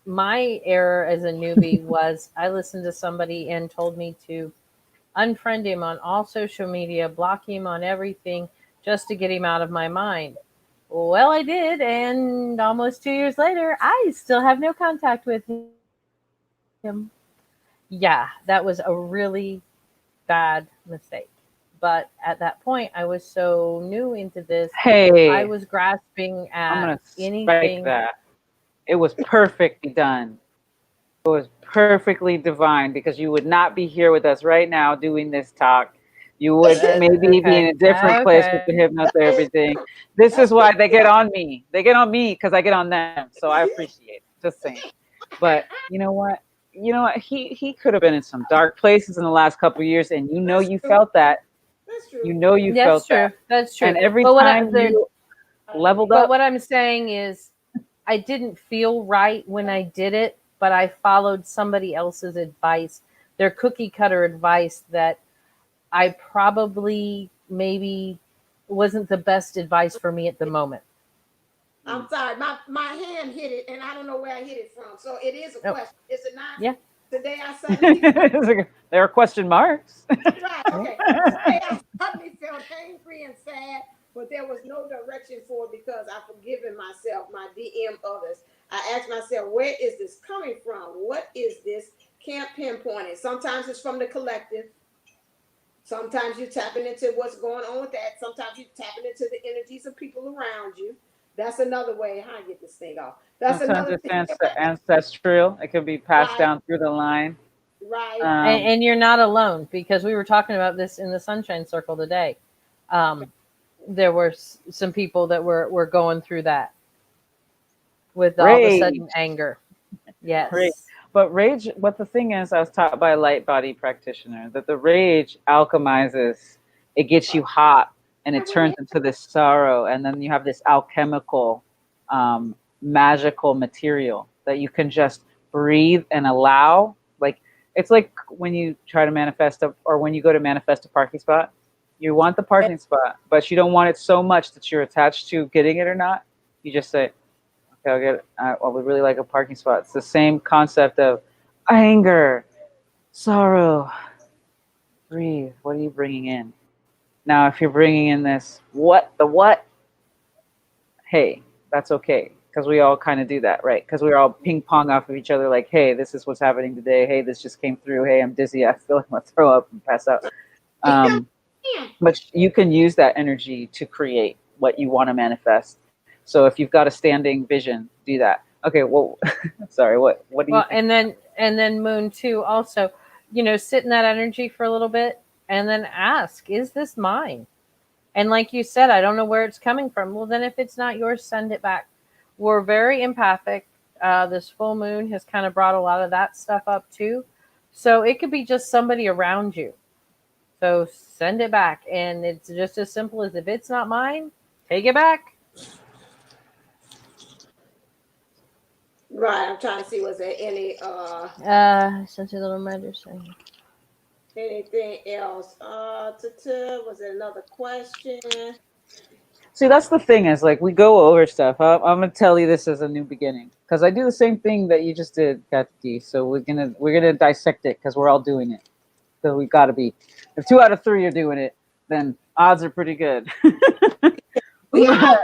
my error as a newbie was I listened to somebody and told me to unfriend him on all social media, block him on everything just to get him out of my mind. Well, I did, and almost 2 years later, I still have no contact with him. Yeah, that was a really bad bad mistake. But at that point, I was so new into this. Hey, I was grasping I'm at gonna spike anything. that. It was perfectly done. It was perfectly divine, because you would not be here with us right now doing this talk. You would maybe be in a different place with the hypnotherapy thing. This is why they get on me. They get on me because I get on them. So I appreciate it. Just saying. But you know what? He could have been in some dark places in the last couple of years, and you felt that. That's true. You That's felt true. that. That's true. And every But time you leveled but up, what I'm saying is, I didn't feel right when I did it, but I followed somebody else's advice, their cookie cutter advice that I probably maybe wasn't the best advice for me at the moment. I'm sorry, my hand hit it, and I don't know where I hit it from. So it is a question, is it not? Yeah. Today I suddenly there are question marks. right. Okay. Today I suddenly felt angry and sad, but there was no direction for it because I've forgiven myself, my DM others. I asked myself, where is this coming from? What is this? Can't pinpoint it. Sometimes it's from the collective. Sometimes you're tapping into what's going on with that. Sometimes you're tapping into the energies of people around you. That's another way. How I get this thing off? That's Sometimes another thing. it's ancestral. It can be passed Right, down through the line. right. And you're not alone, because we were talking about this in the Sunshine Circle today. There were some people that were going through that with all of a sudden anger. Yes. Rage. But rage, what the thing is, I was taught by a light body practitioner that the rage alchemizes. It gets you hot and it turns into this sorrow. And then you have this alchemical, magical material that you can just breathe and allow. Like, it's like when you try to manifest or when you go to manifest a parking spot, you want the parking spot, but you don't want it so much that you're attached to getting it or not. You just say, okay, I'll get it. I would really like a parking spot. It's the same concept of anger, sorrow. Breathe. What are you bringing in? Now, if you're bringing in this, what? Hey, that's okay. Because we all kind of do that, right? Because we're all ping pong off of each other like, hey, this is what's happening today. Hey, this just came through. Hey, I'm dizzy. I feel like I'm going to throw up and pass out. But you can use that energy to create what you want to manifest. So if you've got a standing vision, do that. Okay, well, sorry, what do you think? And then Moon too, also, sit in that energy for a little bit and then ask, is this mine? And like you said, I don't know where it's coming from. Well, then if it's not yours, send it back. We're very empathic. This full moon has kind of brought a lot of that stuff up too. So it could be just somebody around you. So send it back. And it's just as simple as, if it's not mine, take it back. Right. I'm trying to see, was there any Sent you a little reminder saying. anything else? Was there another question? See, that's the thing is, like, we go over stuff. I'm gonna tell you this as a new beginning because I do the same thing that you just did, Kathy. So we're gonna dissect it because we're all doing it. So we gotta be. If 2 out of 3 are doing it, then odds are pretty good. We are.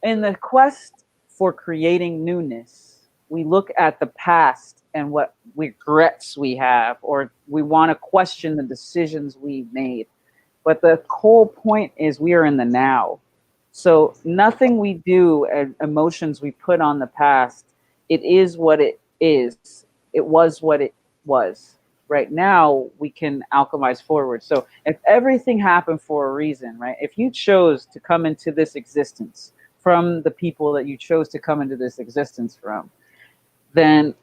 In the quest for creating newness, we look at the past and what regrets we have, or we want to question the decisions we made. But the whole point is we are in the now. So nothing we do and emotions we put on the past, it is what it is. It was what it was. Right now, we can alchemize forward. So if everything happened for a reason, right? If you chose to come into this existence from the people that you chose to come into this existence from, then,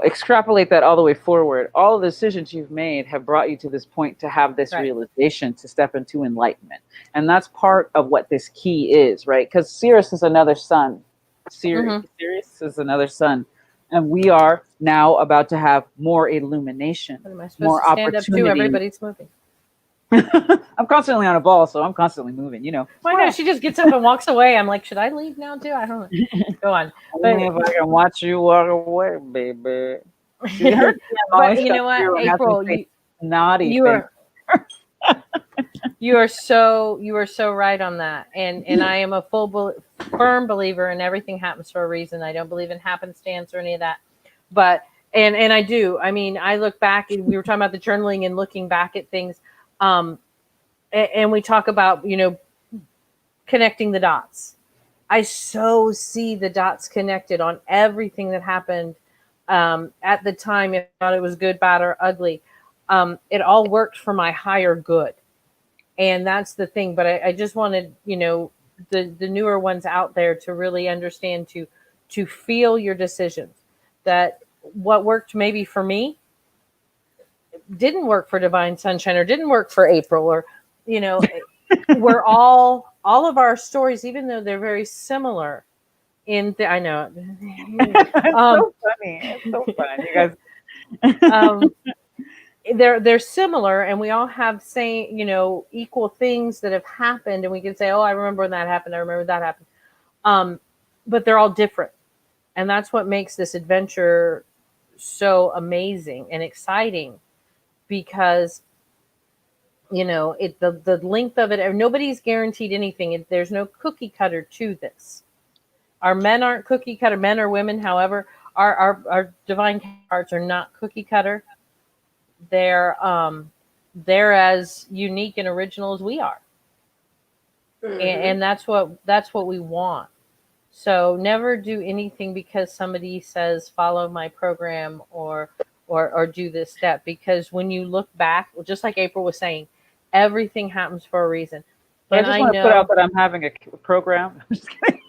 extrapolate that all the way forward. All the decisions you've made have brought you to this point to have this realization, to step into enlightenment. And that's part of what this key is, right? Because Sirius is another sun. Sirius is another sun. And we are now about to have more illumination, What am I supposed more to stand opportunity. up to? Everybody's moving. I'm constantly on a ball, so I'm constantly moving, Why not? She just gets up and walks away. I'm like, should I leave now too? I don't know. Go on. Only if I can watch you walk away, baby. But you know what, April, you are so right on that, and I am a firm believer in everything happens for a reason. I don't believe in happenstance or any of that. But And I do. I mean, I look back, and we were talking about the journaling and looking back at things. And we talk about, connecting the dots. I so see the dots connected on everything that happened at the time. If not, it was good, bad, or ugly. It all worked for my higher good, and that's the thing. But I just wanted, the newer ones out there to really understand, to feel your decisions. That what worked maybe for me didn't work for Divine Sunshine, or didn't work for April, or we're all of our stories, even though they're very similar I know. It's so funny. It's so fun. You guys. They're similar, and we all have equal things that have happened, and we can say, oh, I remember when that happened, I remember that happened. But they're all different, and that's what makes this adventure so amazing and exciting, because the length of it, nobody's guaranteed anything. There's no cookie cutter to this. Our men aren't cookie cutter, men or women. However, our divine counterparts are not cookie cutter. They're as unique and original as we are. Mm-hmm. And that's what we want. So never do anything because somebody says follow my program or do this step, because when you look back, just like April was saying, everything happens for a reason. But I just want to put out that I'm having a program. I'm just kidding.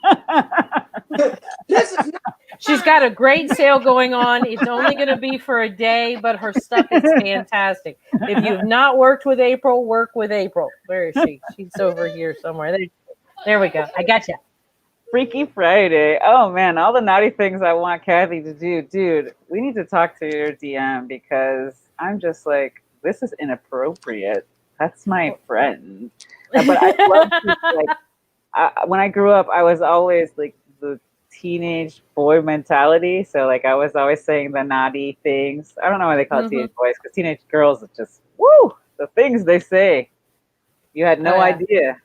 This is not She's got a great sale going on. It's only going to be for a day, but her stuff is fantastic. If you've not worked with April, work with April. Where is she? She's over here somewhere. There we go. I got you. Freaky Friday. Oh man, all the naughty things I want Kathy to do. Dude, we need to talk to your DM, because I'm just like, this is inappropriate. That's my friend. But I love when I grew up, I was always like the teenage boy mentality. So like I was always saying the naughty things. I don't know why they call it teenage boys, because teenage girls are just the things they say. You had no idea.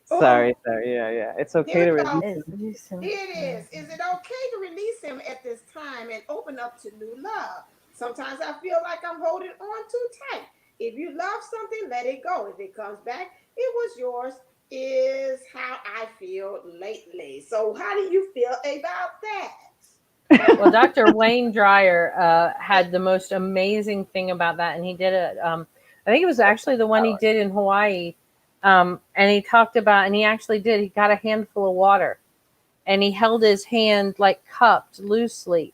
Sorry. Yeah. It's okay to release him. It is. Is it okay to release him at this time and open up to new love? Sometimes I feel like I'm holding on too tight. If you love something, let it go. If it comes back, it was yours, is how I feel lately. So how do you feel about that? Well, Dr. Wayne Dreyer had the most amazing thing about that. And he did it. I think it was actually the one he did in Hawaii. And he talked about, and he actually did, he got a handful of water and he held his hand like cupped loosely.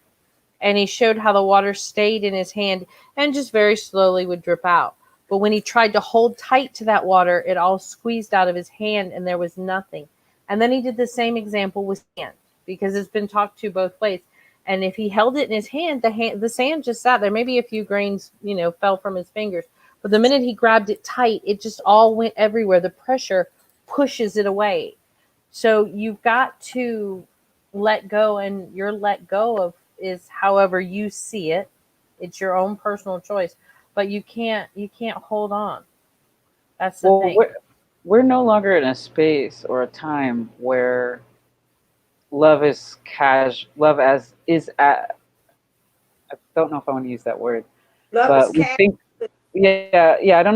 And he showed how the water stayed in his hand and just very slowly would drip out. But when he tried to hold tight to that water, it all squeezed out of his hand and there was nothing. And then he did the same example with sand, because it's been talked to both ways. And if he held it in his hand, the sand just sat there. Maybe a few grains, fell from his fingers. But the minute he grabbed it tight, it just all went everywhere. The pressure pushes it away. So you've got to let go, and your let go of is however you see it. It's your own personal choice, but you can't hold on. That's the thing. We're no longer in a space or a time where love is I don't know if I want to use that word. I don't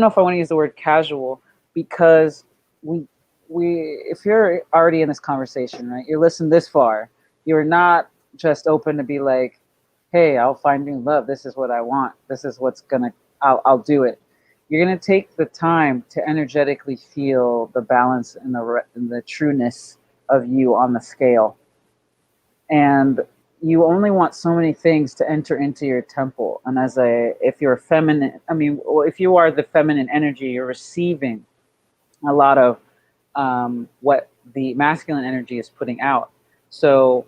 know if I want to use the word casual, because we if you're already in this conversation, right? You listen this far, you're not just open to be like, hey, I'll find new love. This is what I want. This is what's I'll do it. You're gonna take the time to energetically feel the balance and the trueness of you on the scale. And you only want so many things to enter into your temple. And if you're feminine, if you are the feminine energy, you're receiving a lot of what the masculine energy is putting out. So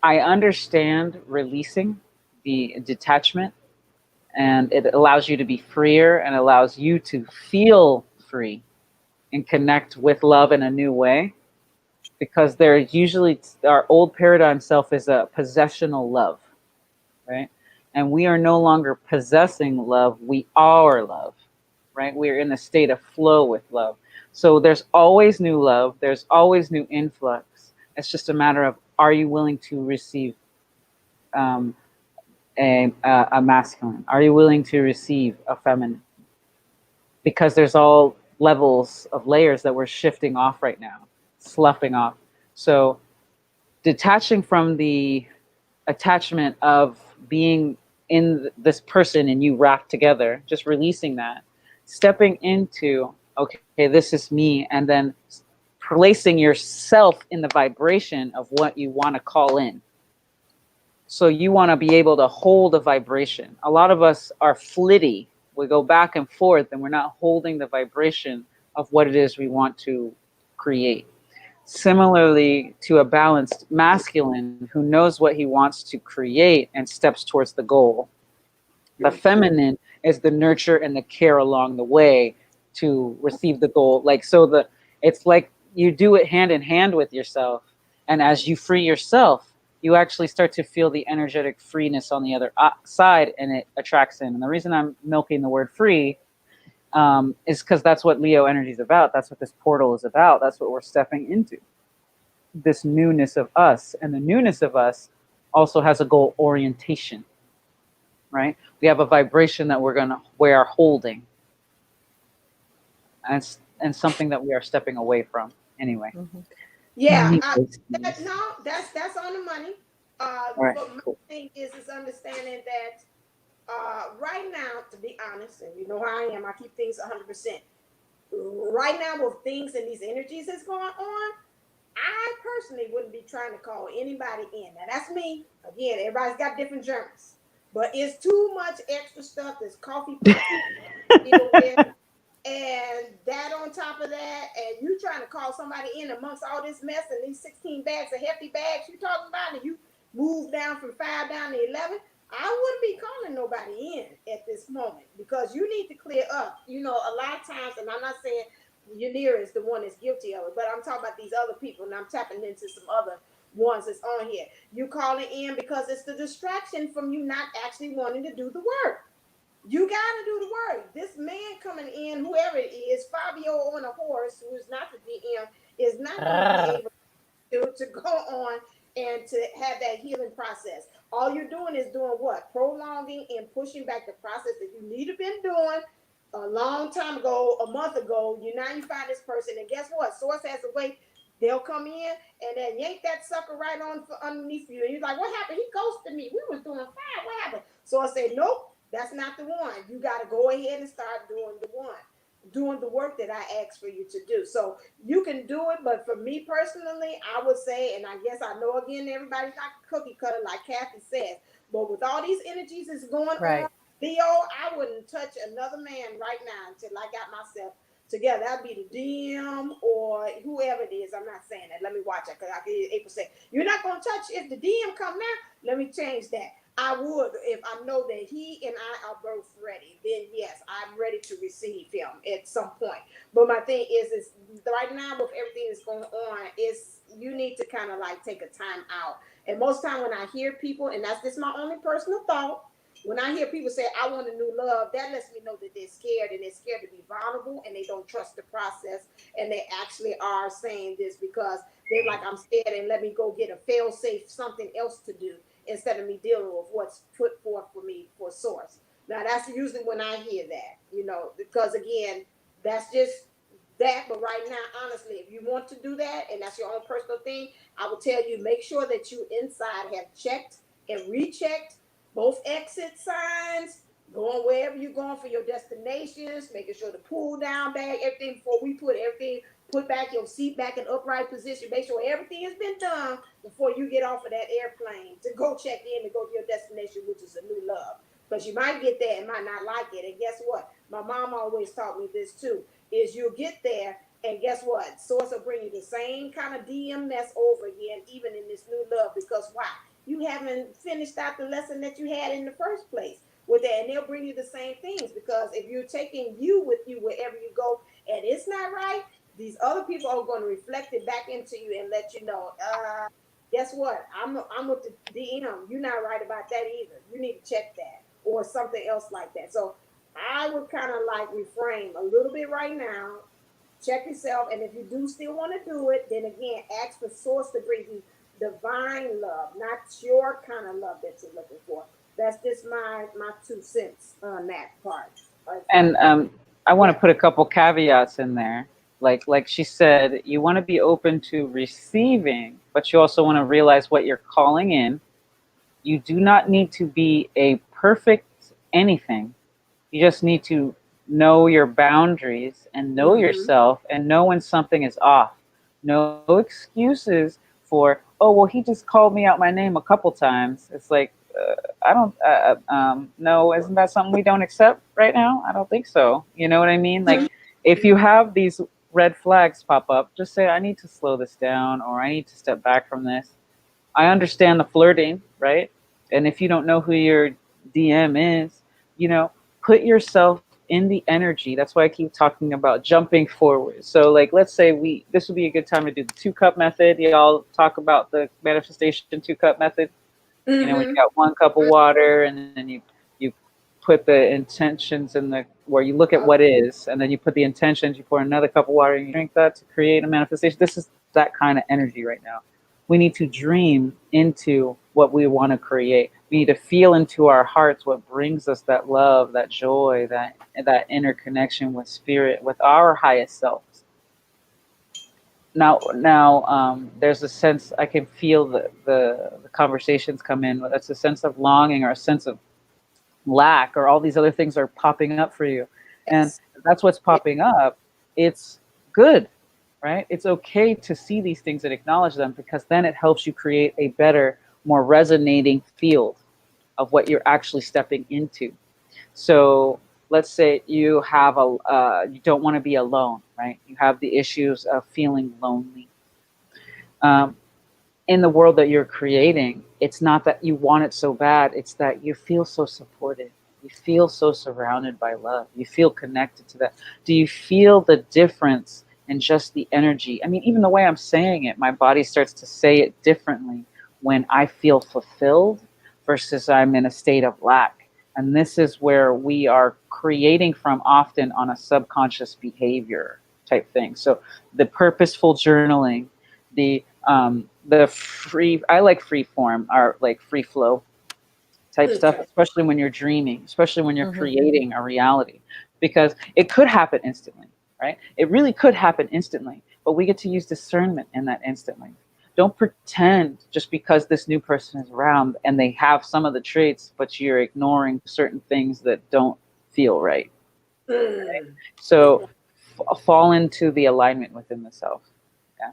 I understand releasing the detachment, and it allows you to be freer and allows you to feel free and connect with love in a new way. Because there's usually, our old paradigm self is a possessional love, right? And we are no longer possessing love, we are love, right? We're in a state of flow with love. So there's always new love, there's always new influx. It's just a matter of are you willing to receive um, a masculine? Are you willing to receive a feminine? Because there's all levels of layers that we're shifting off right now, sloughing off. So detaching from the attachment of being in this person and you wrapped together, just releasing that, stepping into, okay, this is me, and then placing yourself in the vibration of what you want to call in. So you want to be able to hold a vibration. A lot of us are flitty. We go back and forth and we're not holding the vibration of what it is we want to create. Similarly to a balanced masculine who knows what he wants to create and steps towards the goal. The feminine is the nurture and the care along the way to receive the goal. Like, so it's like you do it hand in hand with yourself. And as you free yourself, you actually start to feel the energetic freeness on the other side, and it attracts in. And the reason I'm milking the word free is because that's what Leo energy is about. That's what this portal is about. That's what we're stepping into. This newness of us. And the newness of us also has a goal orientation, right? We have a vibration that we are holding. And something that we are stepping away from anyway. Mm-hmm. Yeah, that's on the money. Right. But my thing is understanding that right now, to be honest, and you know how I am, I keep things 100%. Right now, with things and these energies that's going on, I personally wouldn't be trying to call anybody in. Now, that's me. Again, everybody's got different journeys. But it's too much extra stuff. There's coffee pots to deal with. And that on top of that, and you trying to call somebody in amongst all this mess and these 16 bags of hefty bags you talking about, and you move down from 5 down to 11, I wouldn't be calling nobody in at this moment because you need to clear up. You know, a lot of times, and I'm not saying Yanira is the one that's guilty of it, but I'm talking about these other people, and I'm tapping into some other ones that's on here. You calling in because it's the distraction from you not actually wanting to do the work. You got to do the work. This man coming in, whoever it is, Fabio on a horse, who is not the DM, is not going to be able to go on and to have that healing process. All you're doing is doing what? Prolonging and pushing back the process that you need to have been doing a long time ago, a month ago. You find this person, and guess what? Source has a way. They'll come in and then yank that sucker right on underneath you. And you're like, what happened? He ghosted me. We was doing fine. What happened? So I said, nope, that's not the one. You got to go ahead and start doing the work that I asked for you to do. So you can do it, but for me personally, I would say, and I guess I know again, everybody's not cookie cutter like Kathy says, but with all these energies that's going on, Leo, I wouldn't touch another man right now until I got myself together. That'd be the DM or whoever it is. I'm not saying that. Let me watch it because I get 8%. You're not going to touch if the DM come now. Let me change that. I would if I know that he and I are both ready. Then yes, I'm ready to receive him at some point. But my thing is right now with everything that's going on, is you need to kind of like take a time out. And most time when I hear people, and that's just my only personal thought, when I hear people say, I want a new love, that lets me know that they're scared and they're scared to be vulnerable and they don't trust the process. And they actually are saying this because they're like, I'm scared and let me go get a fail safe, something else to do instead of me dealing with what's put forth for me for source. Now, that's usually when I hear that, because again, that's just that. But right now, honestly, if you want to do that and that's your own personal thing, I will tell you, make sure that you inside have checked and rechecked both exit signs, going wherever you're going for your destinations, making sure the pull down bag, everything before we put back your seat back in upright position, make sure everything has been done before you get off of that airplane to go check in and go to your destination, which is a new love. Because you might get there and might not like it. And guess what? My mom always taught me this too, is you'll get there and guess what? Source will bring you the same kind of DM mess over again, even in this new love. Because why? You haven't finished out the lesson that you had in the first place with that. And they'll bring you the same things because if you're taking you with you wherever you go and it's not right, these other people are going to reflect it back into you and let you know, guess what? I'm with the DM. You're not right about that either. You need to check that or something else like that. So I would kind of like reframe a little bit right now. Check yourself, and if you do still want to do it, then again, ask the source to bring you divine love, not your kind of love that you're looking for. That's just my 2 cents on that part. And I want Yeah. to put a couple caveats in there. Like she said, you want to be open to receiving, but you also want to realize what you're calling in. You do not need to be a perfect anything. You just need to know your boundaries and know Mm-hmm. yourself and know when something is off. No excuses for, oh, well, he just called me out my name a couple times. It's like, I don't, no, isn't that something we don't accept right now? I don't think so. You know what I mean? Like, if you have these red flags pop up, just say, I need to slow this down, or I need to step back from this. I understand the flirting, right? And if you don't know who your DM is, you know, put yourself in the energy. That's why I keep talking about jumping forward. So, like, let's say this would be a good time to do the 2 cup method. Y'all talk about the manifestation 2 cup method. You know, when you Mm-hmm. got 1 cup of water, and then you put the intentions in the where you look at what is, and then you put the intentions. You pour another cup of water, and you drink that to create a manifestation. This is that kind of energy right now. We need to dream into what we want to create. We need to feel into our hearts what brings us that love, that joy, that inner connection with spirit, with our highest selves. Now, there's a sense I can feel the conversations come in. That's a sense of longing or a sense of lack, or all these other things are popping up for you, and Yes. that's what's popping up. It's good, right? It's okay to see these things and acknowledge them, because then it helps you create a better, more resonating field of what you're actually stepping into. So let's say you have you don't want to be alone, right? You have the issues of feeling lonely. Um, in the world that you're creating, it's not that you want it so bad, it's that you feel so supported. You feel so surrounded by love. You feel connected to that. Do you feel the difference in just the energy? I mean, even the way I'm saying it, my body starts to say it differently when I feel fulfilled versus I'm in a state of lack. And this is where we are creating from often on a subconscious behavior type thing. So the purposeful journaling, the free, I like free form, or like free flow type stuff, Okay. especially when you're dreaming, especially when you're Mm-hmm. creating a reality, because it could happen instantly, right? It really could happen instantly, but we get to use discernment in that instantly. Don't pretend just because this new person is around and they have some of the traits, but you're ignoring certain things that don't feel right. Mm. So fall into the alignment within the self. Yeah.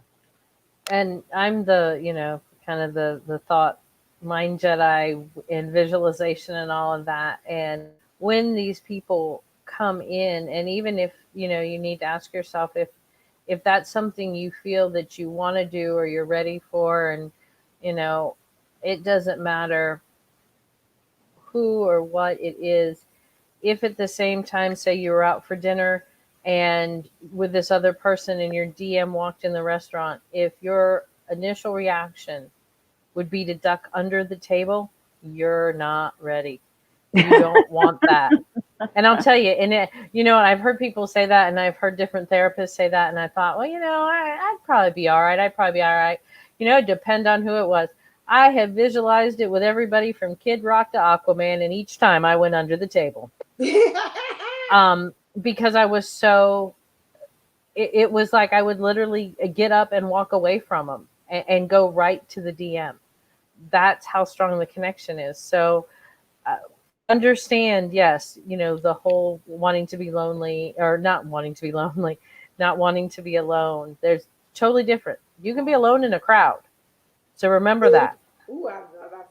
And I'm the, kind of the thought mind Jedi in visualization and all of that. And when these people come in, and even if, you need to ask yourself if that's something you feel that you want to do or you're ready for, and, you know, it doesn't matter who or what it is. If at the same time, say you were out for dinner and with this other person and your DM walked in the restaurant, if your initial reaction would be to duck under the table, you're not ready. You don't want that. And I'll tell you, and I've heard people say that, and I've heard different therapists say that, and I thought, well, I'd probably be all right. I'd probably be all right. Depend on who it was. I have visualized it with everybody from Kid Rock to Aquaman, and each time I went under the table. Um, because I was so, it was like I would literally get up and walk away from them and go right to the DM. That's how strong the connection is. So, uh, understand, yes, the whole wanting to be lonely, or not wanting to be lonely, not wanting to be alone. There's totally different. You can be alone in a crowd. So remember that. Ooh, I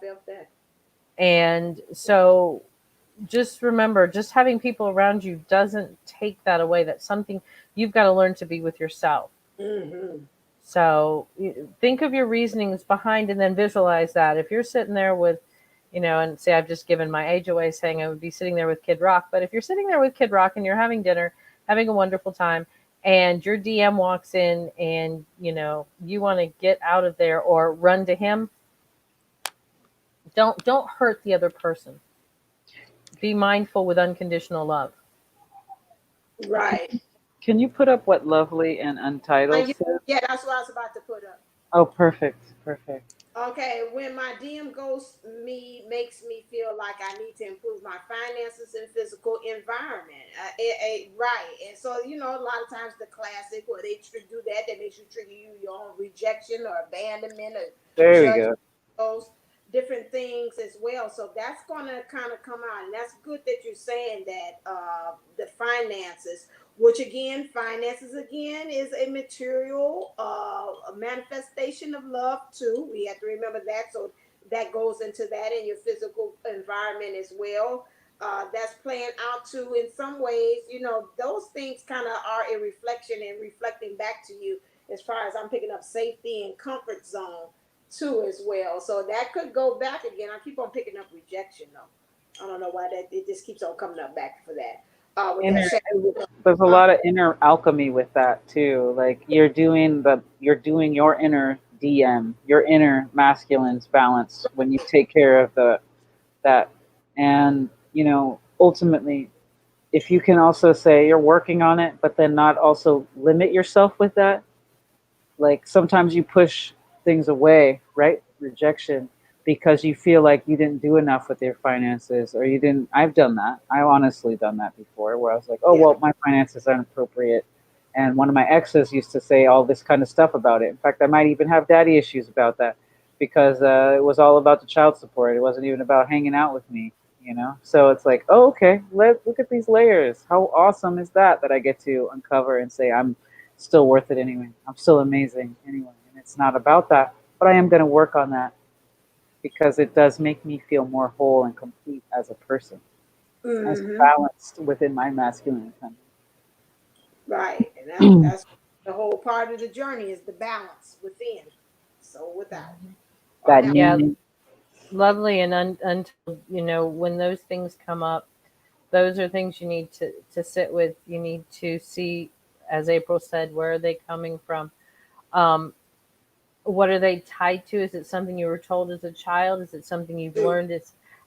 felt that. And so just remember, just having people around you doesn't take that away. That's something you've got to learn to be with yourself. Mm-hmm. So think of your reasonings behind, and then visualize that. If you're sitting there with, and say I've just given my age away saying I would be sitting there with Kid Rock, but if you're sitting there with Kid Rock and you're having dinner, having a wonderful time, and your DM walks in and, you want to get out of there or run to him, don't hurt the other person. Be mindful with unconditional love. Right. Can you put up what Lovely and Untitled You, said? yeah, that's what I was about to put up. Oh, perfect, perfect. Okay, when my DM ghost me makes me feel like I need to improve my finances and physical environment. Right. And so, a lot of times the classic where they do that, that makes you trigger your own rejection or abandonment or There we judgment, go. those different things as well. So that's going to kind of come out. And that's good that you're saying that the finances, which again, finances again is a material a manifestation of love too. We have to remember that. So that goes into that in your physical environment as well. That's playing out too in some ways. Those things kind of are a reflection and reflecting back to you as far as I'm picking up safety and comfort zone too as well. So that could go back again. I keep on picking up rejection though. I don't know why that it just keeps on coming up back for that. With that Inner, shadow. there's a Uh, lot of inner alchemy with that too. Like you're doing your inner DM, your inner masculine's balance when you take care of that. And ultimately, if you can also say you're working on it, but then not also limit yourself with that, like sometimes you push things away, right? Rejection, because you feel like you didn't do enough with your finances, or you didn't. I've done that. I've honestly done that before, where I was like, oh yeah. well, my finances aren't appropriate. And one of my exes used to say all this kind of stuff about it. In fact, I might even have daddy issues about that, because it was all about the child support. It wasn't even about hanging out with me. So it's like, oh, okay, look at these layers. How awesome is that I get to uncover and say I'm still worth it anyway. I'm still amazing anyway. And it's not about that, but I am going to work on that because it does make me feel more whole and complete as a person, as Mm-hmm. balanced within my masculine and Right. And feminine. that's the whole part of the journey is the balance within. So without. Or That have Yeah, new, lovely. And until when those things come up, those are things you need to sit with. You need to see, as April said, where are they coming from? Um, what are they tied to? Is it something you were told as a child? Is it something you've learned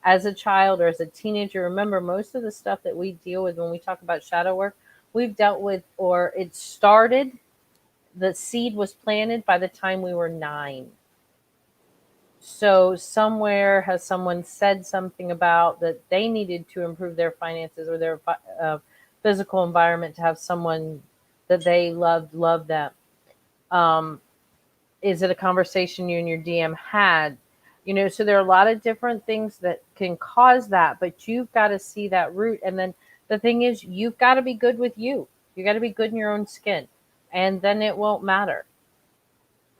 as a child or as a teenager? Remember, most of the stuff that we deal with when we talk about shadow work, we've dealt with, or it started, the seed was planted by the time we were 9. So somewhere has someone said something about that they needed to improve their finances or their physical environment to have someone that they loved love them. Um, is it a conversation you and your DM had? So there are a lot of different things that can cause that, but you've got to see that root. And then the thing is, you've got to be good with you. You got to be good in your own skin, and then it won't matter.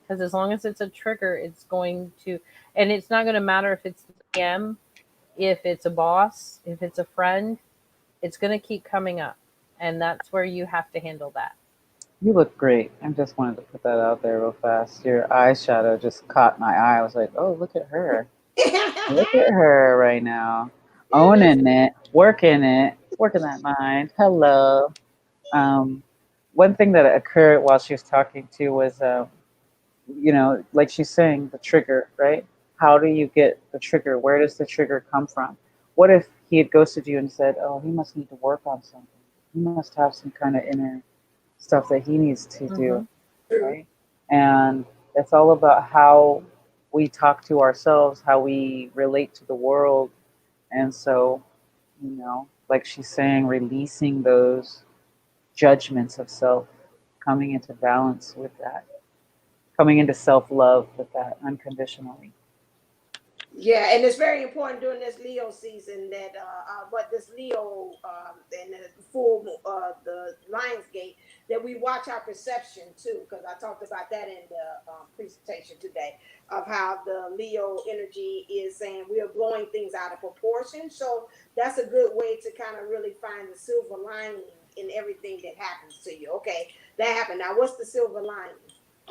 Because as long as it's a trigger, it's going to, and it's not going to matter if it's the DM, if it's a boss, if it's a friend, it's going to keep coming up. And that's where you have to handle that. you look great. I just wanted to put that out there real fast. Your eyeshadow just caught my eye. I was like, oh, look at her. Look at her right now. Yeah, that's Owning it, working that mind. Hello. Um, One thing that occurred while she was talking to was, like she's saying, the trigger, right? How do you get the trigger? Where does the trigger come from? What if he had ghosted you and said, oh, he must need to work on something? He must have some kind of inner stuff that he needs to do, Mm-hmm. true. right? And it's all about how we talk to ourselves, how we relate to the world. And so, like she's saying, releasing those judgments of self, coming into balance with that, coming into self love with that unconditionally. Yeah, and it's very important during this Leo season that but this Leo and the the Lionsgate that we watch our perception too, because I talked about that in the presentation today of how the Leo energy is saying we are blowing things out of proportion. So that's a good way to kind of really find the silver lining in everything that happens to you. Okay, that happened. Now, what's the silver lining?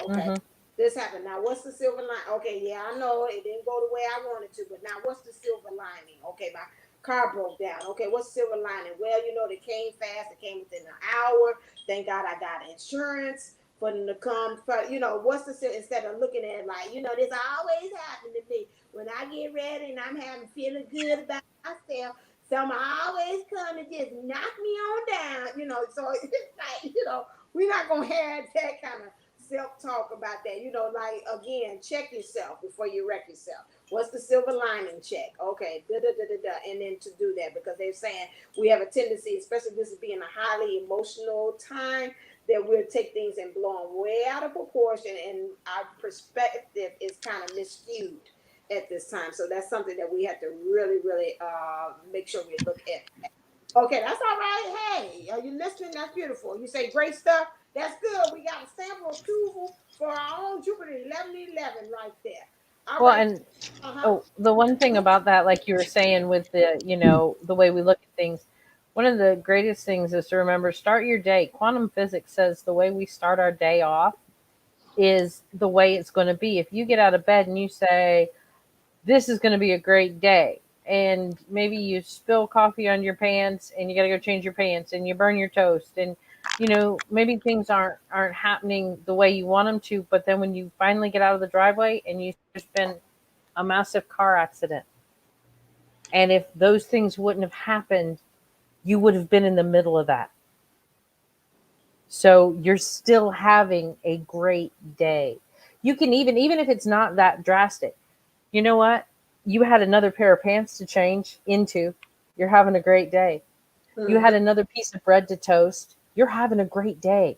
Okay, Mm-hmm. this happened. Now, what's the silver line? Okay, yeah, I know it didn't go the way I wanted to, but now what's the silver lining? Okay, my car broke down. Okay, what's the silver lining? Well, they came fast. It came within an hour. Thank God I got insurance for them to come. But what's the instead of looking at it like this always happen to me when I get ready and I'm having feeling good about myself. Some always come and just knock me on down. So it's like we're not gonna have that kind of self-talk about that. Like, again, check yourself before you wreck yourself. What's the silver lining check? Okay, da da da da da, and then to do that, because they're saying we have a tendency, especially this being a highly emotional time, that we'll take things and blow them way out of proportion, and our perspective is kind of miscued at this time. So that's something that we have to really, really make sure we look at. Okay, that's all right. Hey, are you listening? That's beautiful. You say great stuff. That's good. We got a sample approval for our own Jupiter 1111 right there. All Well, right. and Uh-huh. oh, the one thing about that, like you were saying, with the way we look at things, one of the greatest things is to remember, start your day. Quantum physics says the way we start our day off is the way it's going to be. If you get out of bed and you say, this is going to be a great day, and maybe you spill coffee on your pants and you got to go change your pants and you burn your toast, and maybe things aren't happening the way you want them to, but then when you finally get out of the driveway and there's been a massive car accident, and if those things wouldn't have happened, you would have been in the middle of that. So you're still having a great day. You can even if it's not that drastic, you know what? You had another pair of pants to change into. You're having a great day. You Mhm. had another piece of bread to toast. You're having a great day.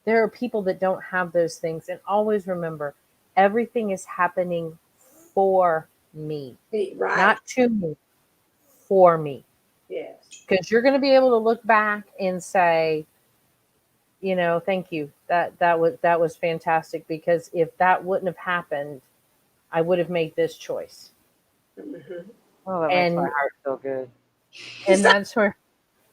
There are people that don't have those things. And always remember, everything is happening for me, Right. not to me, for me. Yes. Because you're going to be able to look back and say, thank you. That was fantastic, because if that wouldn't have happened, I would have made this choice. Mhm. Oh, that makes my And heart feel good. that's where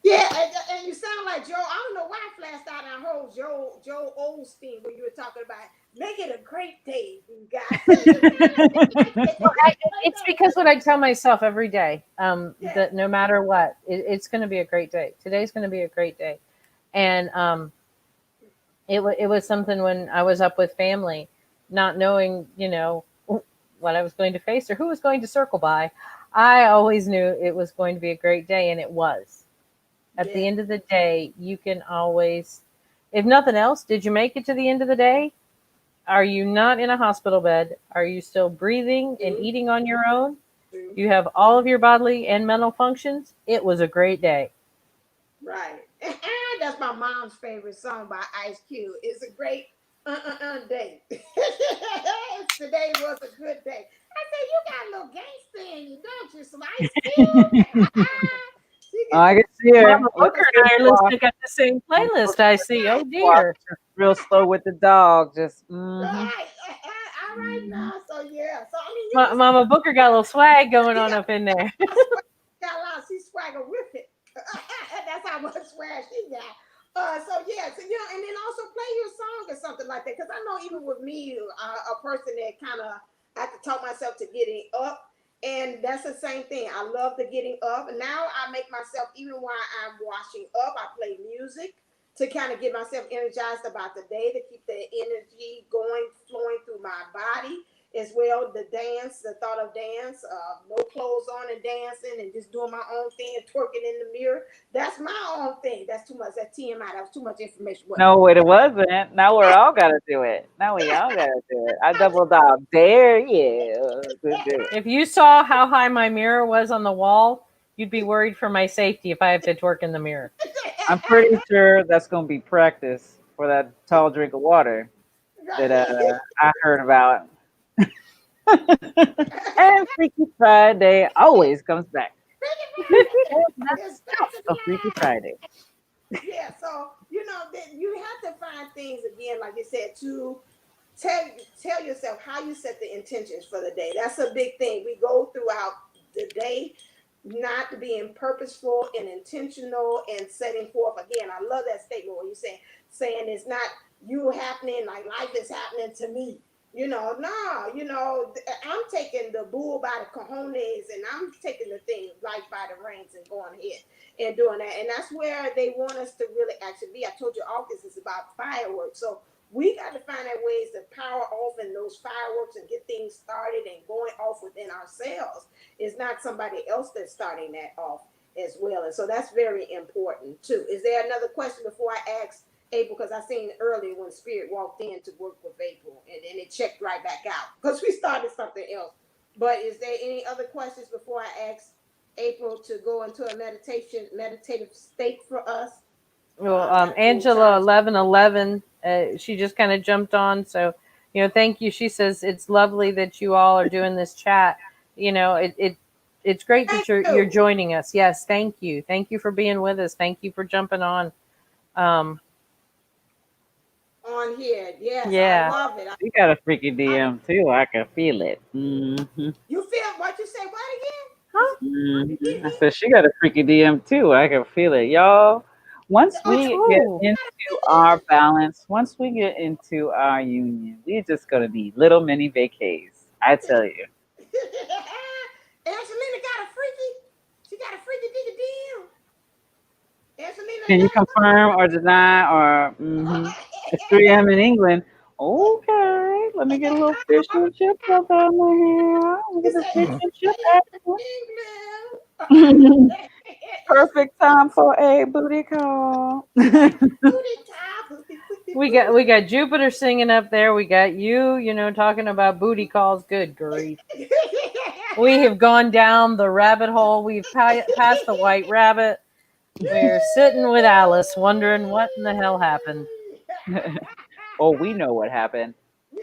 Yeah, and you sound like Joe. I don't know why I flashed out on whole Joe Osteen when you were talking about make it a great day, you guys. See, you sound like make well, it a great it's day. because what I tell myself every day, Yeah. that no matter what, it's going to be a great day. Today's going to be a great day. And it was something when I was up with family, not knowing, what I was going to face or who was going to circle by. I always knew it was going to be a great day, and it was. At Yeah. the end of the day, you can always, if nothing else, did you make it to the end of the day? Are you not in a hospital bed? Are you still breathing and True. eating on your own? True. You have all of your bodily and mental functions. It was a great day. Right. That's my mom's favorite song by Ice Cube. It's a great day. Today was a good day. I said, you got a little gangster in you, don't you? Some Ice Cube. She Oh, get I the can see her. Mama I Booker can see and her I are walk. listening at the same playlist, I see. Oh Walk dear. just real slow with the dog. Just mm-hmm. right. All right Mm-hmm. now. So yeah. So I mean, Mama Booker got a little swag going on yeah. up in there. I swear she got a lot. She swagger with it. That's how much swag she got. So yeah, and then also play your song or something like that. Because I know even with me, a person that kind of I have to talk myself to getting up, and that's the same thing. I love the getting up, and now I make myself even while I'm washing up, I play music to kind of get myself energized about the day, to keep the energy going, flowing through my body as well. The dance, the thought of dance, no clothes on and dancing and just doing my own thing and twerking in the mirror. That's my own thing. That's too much. That's TMI. That was too much information. What? No, it wasn't. Now we're all gotta do it. Now we all gotta do it. I double dog dare you to do it. If you saw how high my mirror was on the wall, you'd be worried for my safety if I have to twerk in the mirror. I'm pretty sure that's gonna be practice for that tall drink of water that I heard about. And Freaky Friday always comes back. It's back to A Freaky the line. Friday. Yeah, so that you have to find things again, like you said, to tell yourself how you set the intentions for the day. That's a big thing. We go throughout the day not being purposeful and intentional and setting forth. Again, I love that statement when you saying it's not you happening, like life is happening to me. No, I'm taking the bull by the cojones, and I'm taking the thing life by the reins and going ahead and doing that. And that's where they want us to really actually be. I told you August is about fireworks. So we got to find out ways to power off in those fireworks and get things started and going off within ourselves. It's not somebody else that's starting that off as well. And so that's very important too. Is there another question before I ask April because I seen it earlier when Spirit walked in to work with April, and then it checked right back out because we started something else. But is there any other questions before I ask April to go into a meditative state for us? Well, Angela 1111, she just kind of jumped on. So, thank you. She says it's lovely that you all are doing this chat. It's great that you're joining us. Yes, thank you. Thank you for being with us. Thank you for jumping on. On here, yes, yeah. I love it. You got a freaky DM too. I can feel it. Mm-hmm. You feel what you say? What again? Huh? Mm-hmm. I said she got a freaky DM too. I can feel it, y'all. Once we get into our balance, once we get into our union, we're just gonna be little mini vacays. I tell you. Angelina got a freaky. She got a freaky diggy DM. Angelina, can you confirm or deny or it's 3 a.m. in England? Okay, let me get a little fish and chip up on here. Look at the fish and chip action. Perfect time for a booty call. we got Jupiter singing up there. We got you, talking about booty calls. Good grief. We have gone down the rabbit hole. We've passed the white rabbit. We're sitting with Alice wondering what in the hell happened. Oh, we know what happened.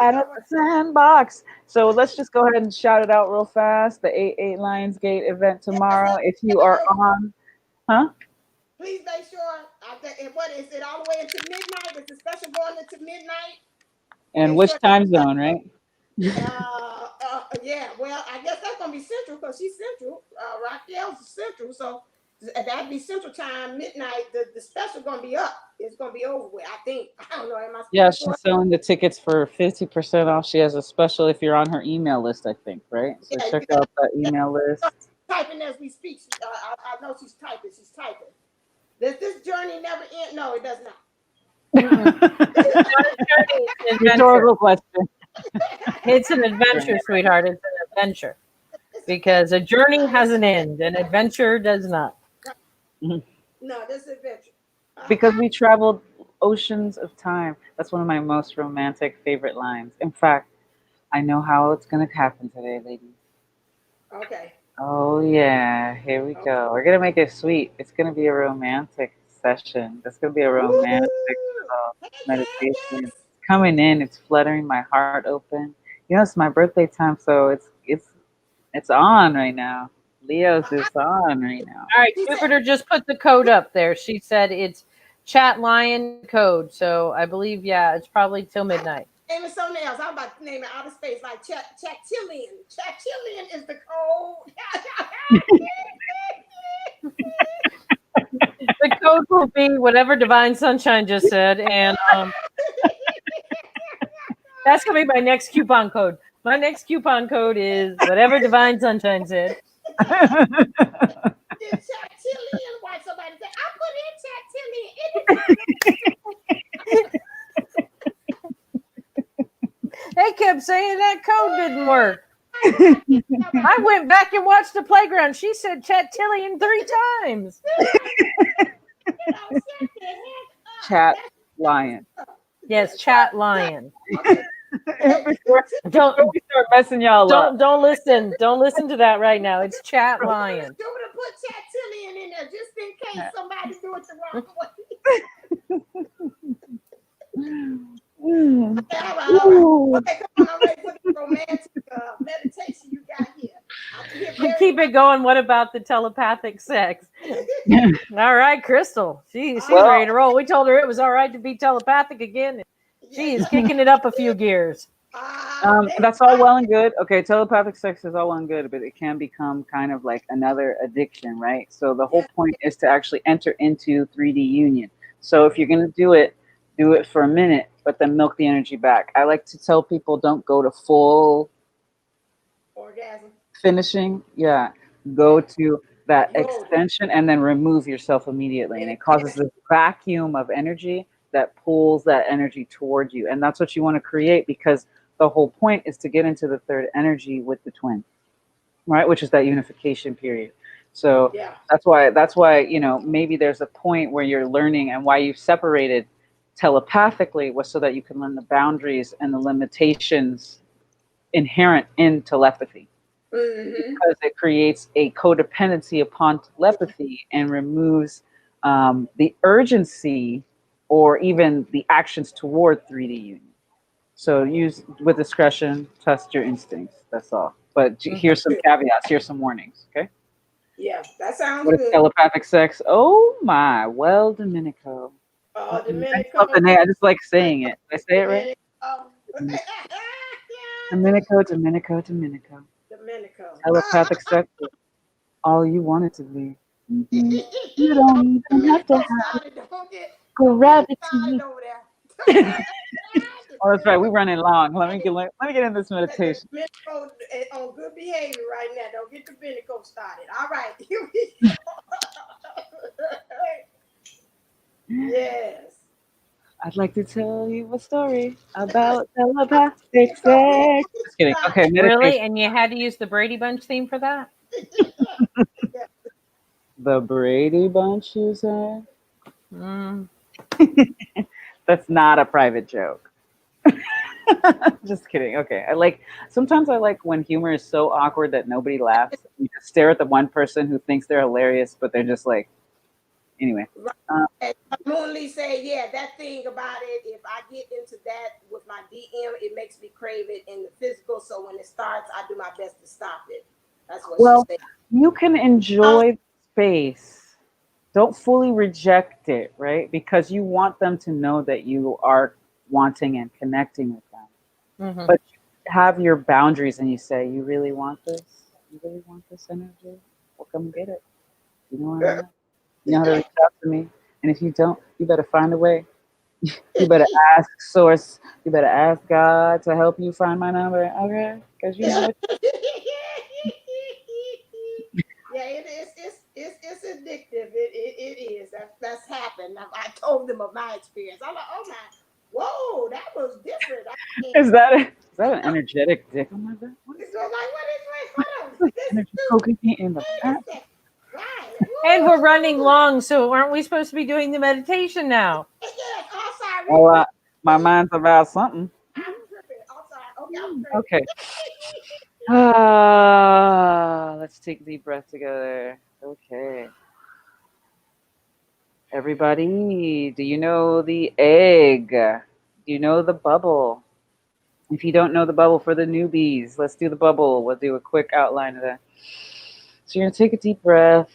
At the Sandbox. So let's just go ahead and shout it out real fast. The 8-8 Lionsgate event tomorrow. If you are on, please make sure. What is it? All the way into midnight? Is the special going into midnight? And which time zone, right? Yeah. Well, I guess that's gonna be central because she's central. Raquel's central, so that'd be central time, midnight. The special gonna be up. It's gonna be over with. I think. I don't know. Am I? Yeah, she's selling the tickets for 50% off. She has a special if you're on her email list, I think, right? So check out that email list. Typing as we speak. I know she's typing. She's typing. Does this journey never end? No, it does not. Rhetorical question. It's an adventure, sweetheart. It's an adventure. Because a journey has an end, an adventure does not. No, this is adventure. Because we traveled oceans of time. That's one of my most romantic favorite lines. In fact, I know how it's going to happen today, ladies. Okay. Oh, yeah. Here we go. We're going to make it sweet. It's going to be a romantic session. It's going to be a romantic meditation. It's coming in. It's fluttering my heart open. It's my birthday time, so it's on right now. Leo's is on right now. All right, Jupiter just put the code up there. She said it's Chat Lion code. So I believe, it's probably till midnight. Name it something else. I'm about to name it outer space like Chattillion. Chattillion is the code. The code will be whatever Divine Sunshine just said, and that's gonna be my next coupon code. My next coupon code is whatever Divine Sunshine said. Chattillion. Why somebody said I put in Chattillion. They kept saying that code didn't work. I went back and watched the playground. She said Chattillion 3 times. Chat Lion. Yes, Chat Lion. Don't start messing y'all up. Don't listen. Don't listen to that right now. It's Chat Lion. Do to put Chattillion in there just in case somebody do it the wrong way. Okay, come on, I'm ready for the romantic meditation you got here. Keep it going. What about the telepathic sex? All right, Crystal. She's ready to roll. We told her it was all right to be telepathic again. She is kicking it up a few gears. That's all well and good. Okay, telepathic sex is all well and good, but it can become kind of like another addiction, right? So the whole point is to actually enter into 3D union. So if you're going to do it for a minute, but then milk the energy back. I like to tell people don't go to full orgasm. Finishing. Yeah. Go to that extension and then remove yourself immediately. And it causes this vacuum of energy that pulls that energy towards you. And that's what you want to create, because the whole point is to get into the third energy with the twin, right? Which is that unification period. So that's why, maybe there's a point where you're learning and why you've separated telepathically was so that you can learn the boundaries and the limitations inherent in telepathy. Because it creates a codependency upon telepathy and removes the urgency or even the actions toward 3D union. So use with discretion, test your instincts. That's all. But here's some caveats. Here's some warnings. Okay. Yeah, that sounds What is good. telepathic sex? Oh my, well, Domenico. Oh, I Domenico. love the name. I just like saying it. Did I say it right? Domenico. Domenico, Domenico, Domenico. Domenico. Telepathic sex is all you want it to be. You don't even have to have gravity. Over there. Oh, that's right. We're running long. Let me get in this meditation. Domenico on good behavior right now. Don't get Domenico started. All right. Here we go. Yes. I'd like to tell you a story about telepathic sex. Just kidding. Okay, meditation. Really? And you had to use the Brady Bunch theme for that? The Brady Bunch, you say? Mm. That's not a private joke. Just kidding. Okay. Sometimes I like when humor is so awkward that nobody laughs. You just stare at the one person who thinks they're hilarious, but they're just like, anyway. McNealy say, yeah, that thing about it, if I get into that with my DM, it makes me crave it in the physical. So when it starts, I do my best to stop it. That's what she said. You can enjoy space. Don't fully reject it, right? Because you want them to know that you are wanting and connecting with them. Mm-hmm. But you have your boundaries and you say, you really want this? You really want this energy? Well, come get it. You know what I mean? You know how to reach out to me. And if you don't, you better find a way. You better ask Source. You better ask God to help you find my number. Okay? Because you know Yeah, it's addictive. It is. That's happened. I told them of my experience. I'm like, oh my, whoa, that was different. Is that an energetic dick on my back? So like, what is energy poking me in the back? Right. And we're running long, so aren't we supposed to be doing the meditation now? Yes, I'm sorry. Well, my mind's about something. I'm tripping. I'm sorry. Okay. Let's take a deep breath together. Okay. Everybody, do you know the egg? Do you know the bubble? If you don't know the bubble for the newbies, let's do the bubble. We'll do a quick outline of that. So you're going to take a deep breath,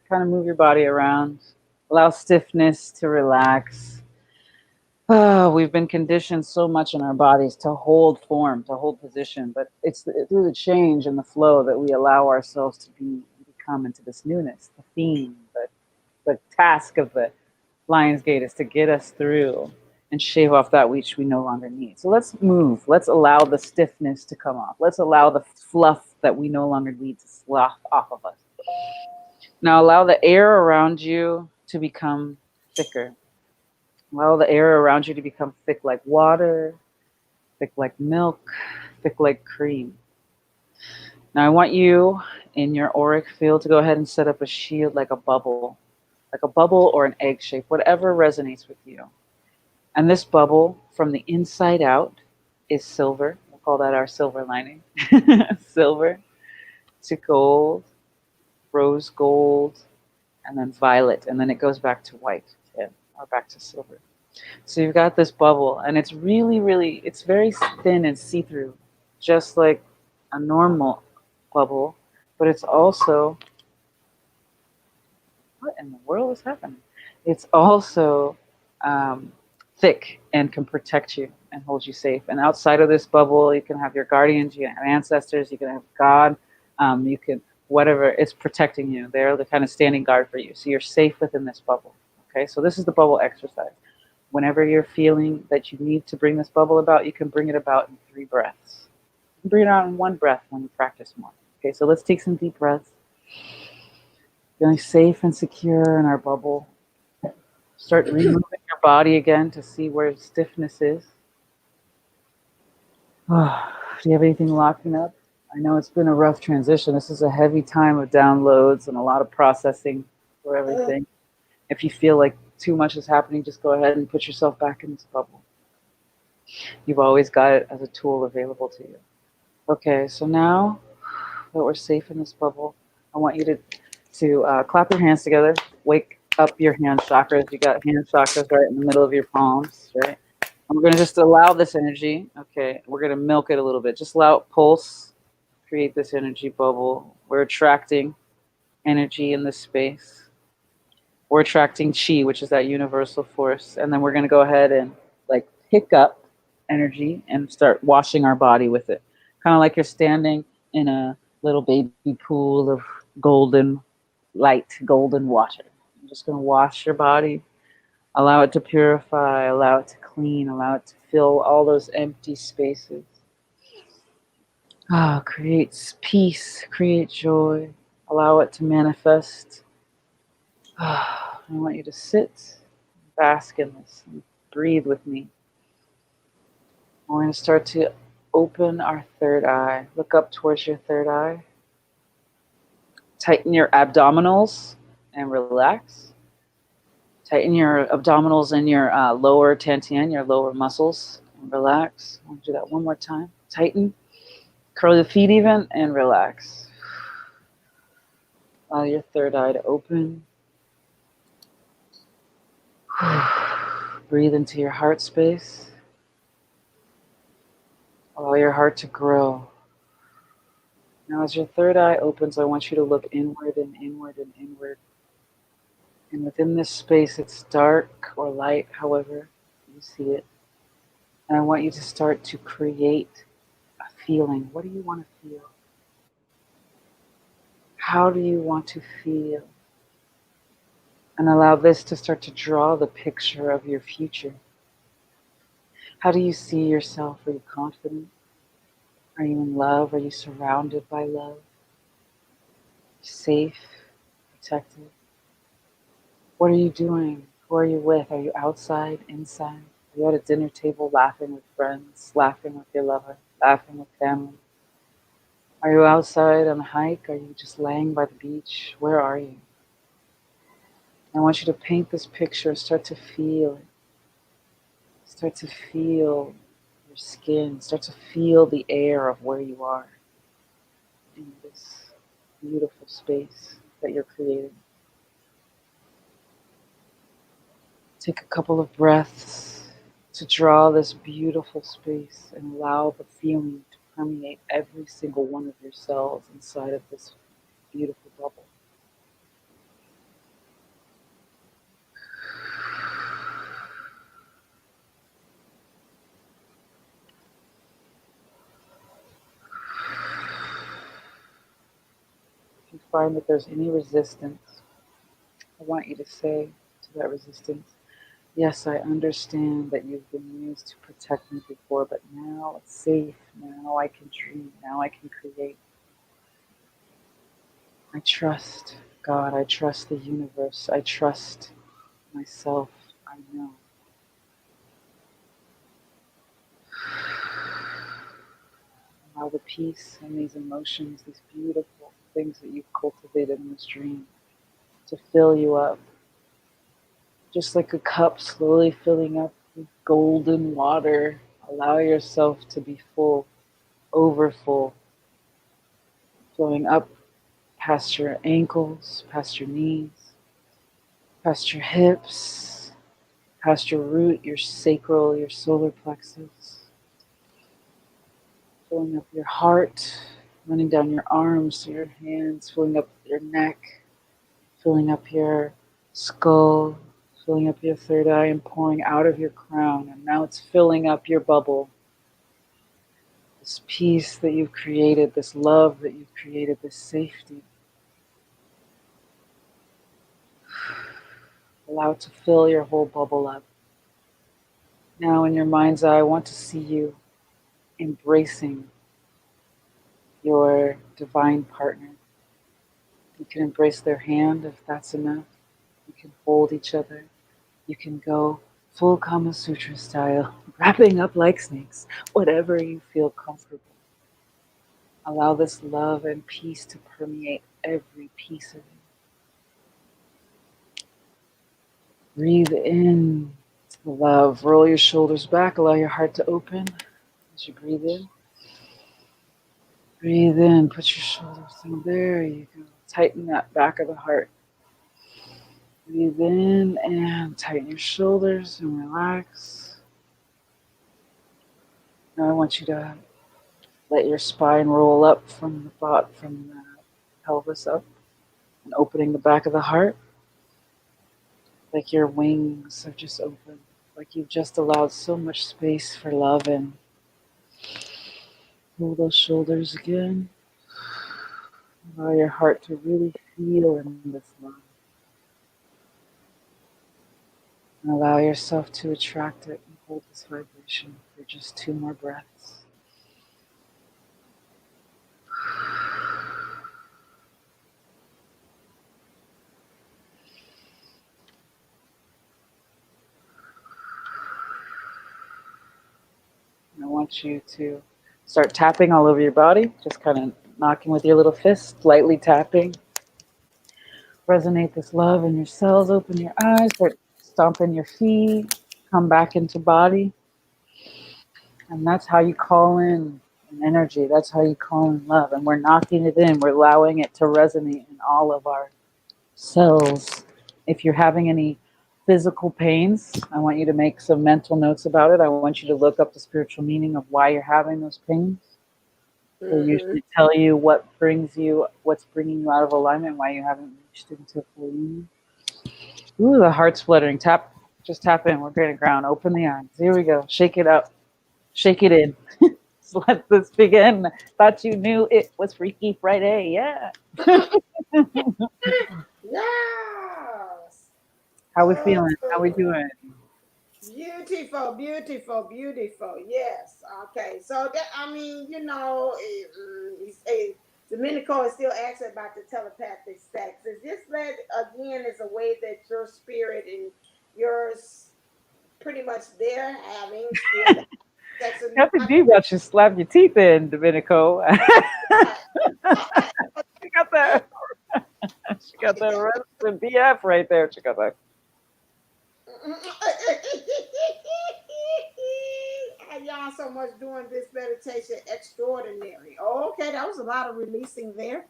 kind of move your body around, allow stiffness to relax. We've been conditioned so much in our bodies to hold form, to hold position, but it's through the change and the flow that we allow ourselves to become into this newness. The theme, the task of the Lion's Gate is to get us through and shave off that which we no longer need. So let's move. Let's allow the stiffness to come off. Let's allow the fluff that we no longer need to slough off of us. Now allow the air around you to become thicker. Allow the air around you to become thick like water, thick like milk, thick like cream. Now I want you in your auric field to go ahead and set up a shield like a bubble or an egg shape, whatever resonates with you. And this bubble from the inside out is silver. We'll call that our silver lining. Silver to gold, rose gold, and then violet. And then it goes back to white again, or back to silver. So you've got this bubble, and it's really, really, it's very thin and see-through, just like a normal bubble, but it's also, what in the world is happening? It's also thick and can protect you and hold you safe. And outside of this bubble, you can have your guardians, you can have ancestors, you can have God, you can, whatever, it's protecting you. They're the kind of standing guard for you. So you're safe within this bubble. Okay, so this is the bubble exercise. Whenever you're feeling that you need to bring this bubble about, you can bring it about in 3 breaths. You can bring it out in 1 breath when you practice more. Okay, so let's take some deep breaths. Feeling safe and secure in our bubble. Start removing your body again to see where stiffness is. Do you have anything locking up? I know it's been a rough transition. This is a heavy time of downloads and a lot of processing for everything. If you feel like too much is happening, just go ahead and put yourself back in this bubble. You've always got it as a tool available to you. Okay, so now that we're safe in this bubble, I want you to clap your hands together, wake up your hand chakras. You got hand chakras right in the middle of your palms, right? And we're going to just allow this energy. Okay, we're going to milk it a little bit. Just allow it pulse, create this energy bubble. We're attracting energy in this space. We're attracting chi, which is that universal force. And then we're going to go ahead and like pick up energy and start washing our body with it. Kind of like you're standing in a little baby pool of golden light, golden water. I'm just going to wash your body, allow it to purify, allow it to clean, allow it to fill all those empty spaces. Creates peace, create joy, allow it to manifest. I want you to sit, bask in this, and breathe with me. We're going to start to open our third eye. Look up towards your third eye. Tighten your abdominals and relax. Tighten your abdominals and your lower dantian, your lower muscles, and relax. I want to do that one more time. Tighten. Curl your feet even and relax. Allow your third eye to open. Breathe into your heart space. Allow your heart to grow. Now as your third eye opens, I want you to look inward and inward and inward. And within this space, it's dark or light, however you see it. And I want you to start to create a feeling. What do you want to feel? How do you want to feel? And allow this to start to draw the picture of your future. How do you see yourself? Are you confident? Are you in love? Are you surrounded by love? Safe? Protected? What are you doing? Who are you with? Are you outside? Inside? Are you at a dinner table laughing with friends? Laughing with your lover? Laughing with family? Are you outside on a hike? Are you just laying by the beach? Where are you? I want you to paint this picture. Start to feel it. Start to feel your skin. Start to feel the air of where you are in this beautiful space that you're creating. Take a couple of breaths to draw this beautiful space and allow the feeling to permeate every single one of your cells inside of this beautiful bubble. If you find that there's any resistance, I want you to say to that resistance, yes, I understand that you've been used to protect me before, but now it's safe. Now I can dream. Now I can create. I trust God. I trust the universe. I trust myself. I know. Allow the peace and these emotions, these beautiful things that you've cultivated in this dream, to fill you up. Just like a cup slowly filling up with golden water. Allow yourself to be full, over full, flowing up past your ankles, past your knees, past your hips, past your root, your sacral, your solar plexus, filling up your heart, running down your arms to your hands, filling up your neck, filling up your skull, filling up your third eye and pouring out of your crown. And now it's filling up your bubble. This peace that you've created, this love that you've created, this safety. Allow it to fill your whole bubble up. Now in your mind's eye, I want to see you embracing your divine partner. You can embrace their hand if that's enough. You can hold each other. You can go full Kama Sutra style, wrapping up like snakes, whatever you feel comfortable. Allow this love and peace to permeate every piece of you. Breathe in to love. Roll your shoulders back. Allow your heart to open as you breathe in. Breathe in. Put your shoulders down. There you go. Tighten that back of the heart. Breathe in and tighten your shoulders and relax. Now I want you to let your spine roll up from the pelvis up, and opening the back of the heart, like your wings have just opened, like you've just allowed so much space for love in. Pull those shoulders again. Allow your heart to really feel in this love. And allow yourself to attract it and hold this vibration for just 2 more breaths. And I want you to start tapping all over your body, just kind of knocking with your little fist, lightly tapping. Resonate this love in your cells, open your eyes, start stomping your feet, come back into body. And that's how you call in an energy. That's how you call in love. And we're knocking it in. We're allowing it to resonate in all of our cells. If you're having any physical pains, I want you to make some mental notes about it. I want you to look up the spiritual meaning of why you're having those pains. They usually tell you what's bringing you out of alignment, why you haven't reached into full union. Ooh, the heart's fluttering. Just tap in. We're going to ground. Open the eyes. Here we go. Shake it up. Shake it in. So let this begin. Thought you knew it was Freaky Friday. Yeah. Yes. How we feeling? How we doing? Beautiful, beautiful, beautiful. Yes. Okay. So that Domenico is still asking about the telepathic sex. Is this led again as a way that your spirit and yours pretty much they're having still sex? Nothing deep about you slap your teeth in, Domenico. She got that. She got that resident BF right there. She got that. Y'all so much doing this meditation extraordinary. Okay, that was a lot of releasing there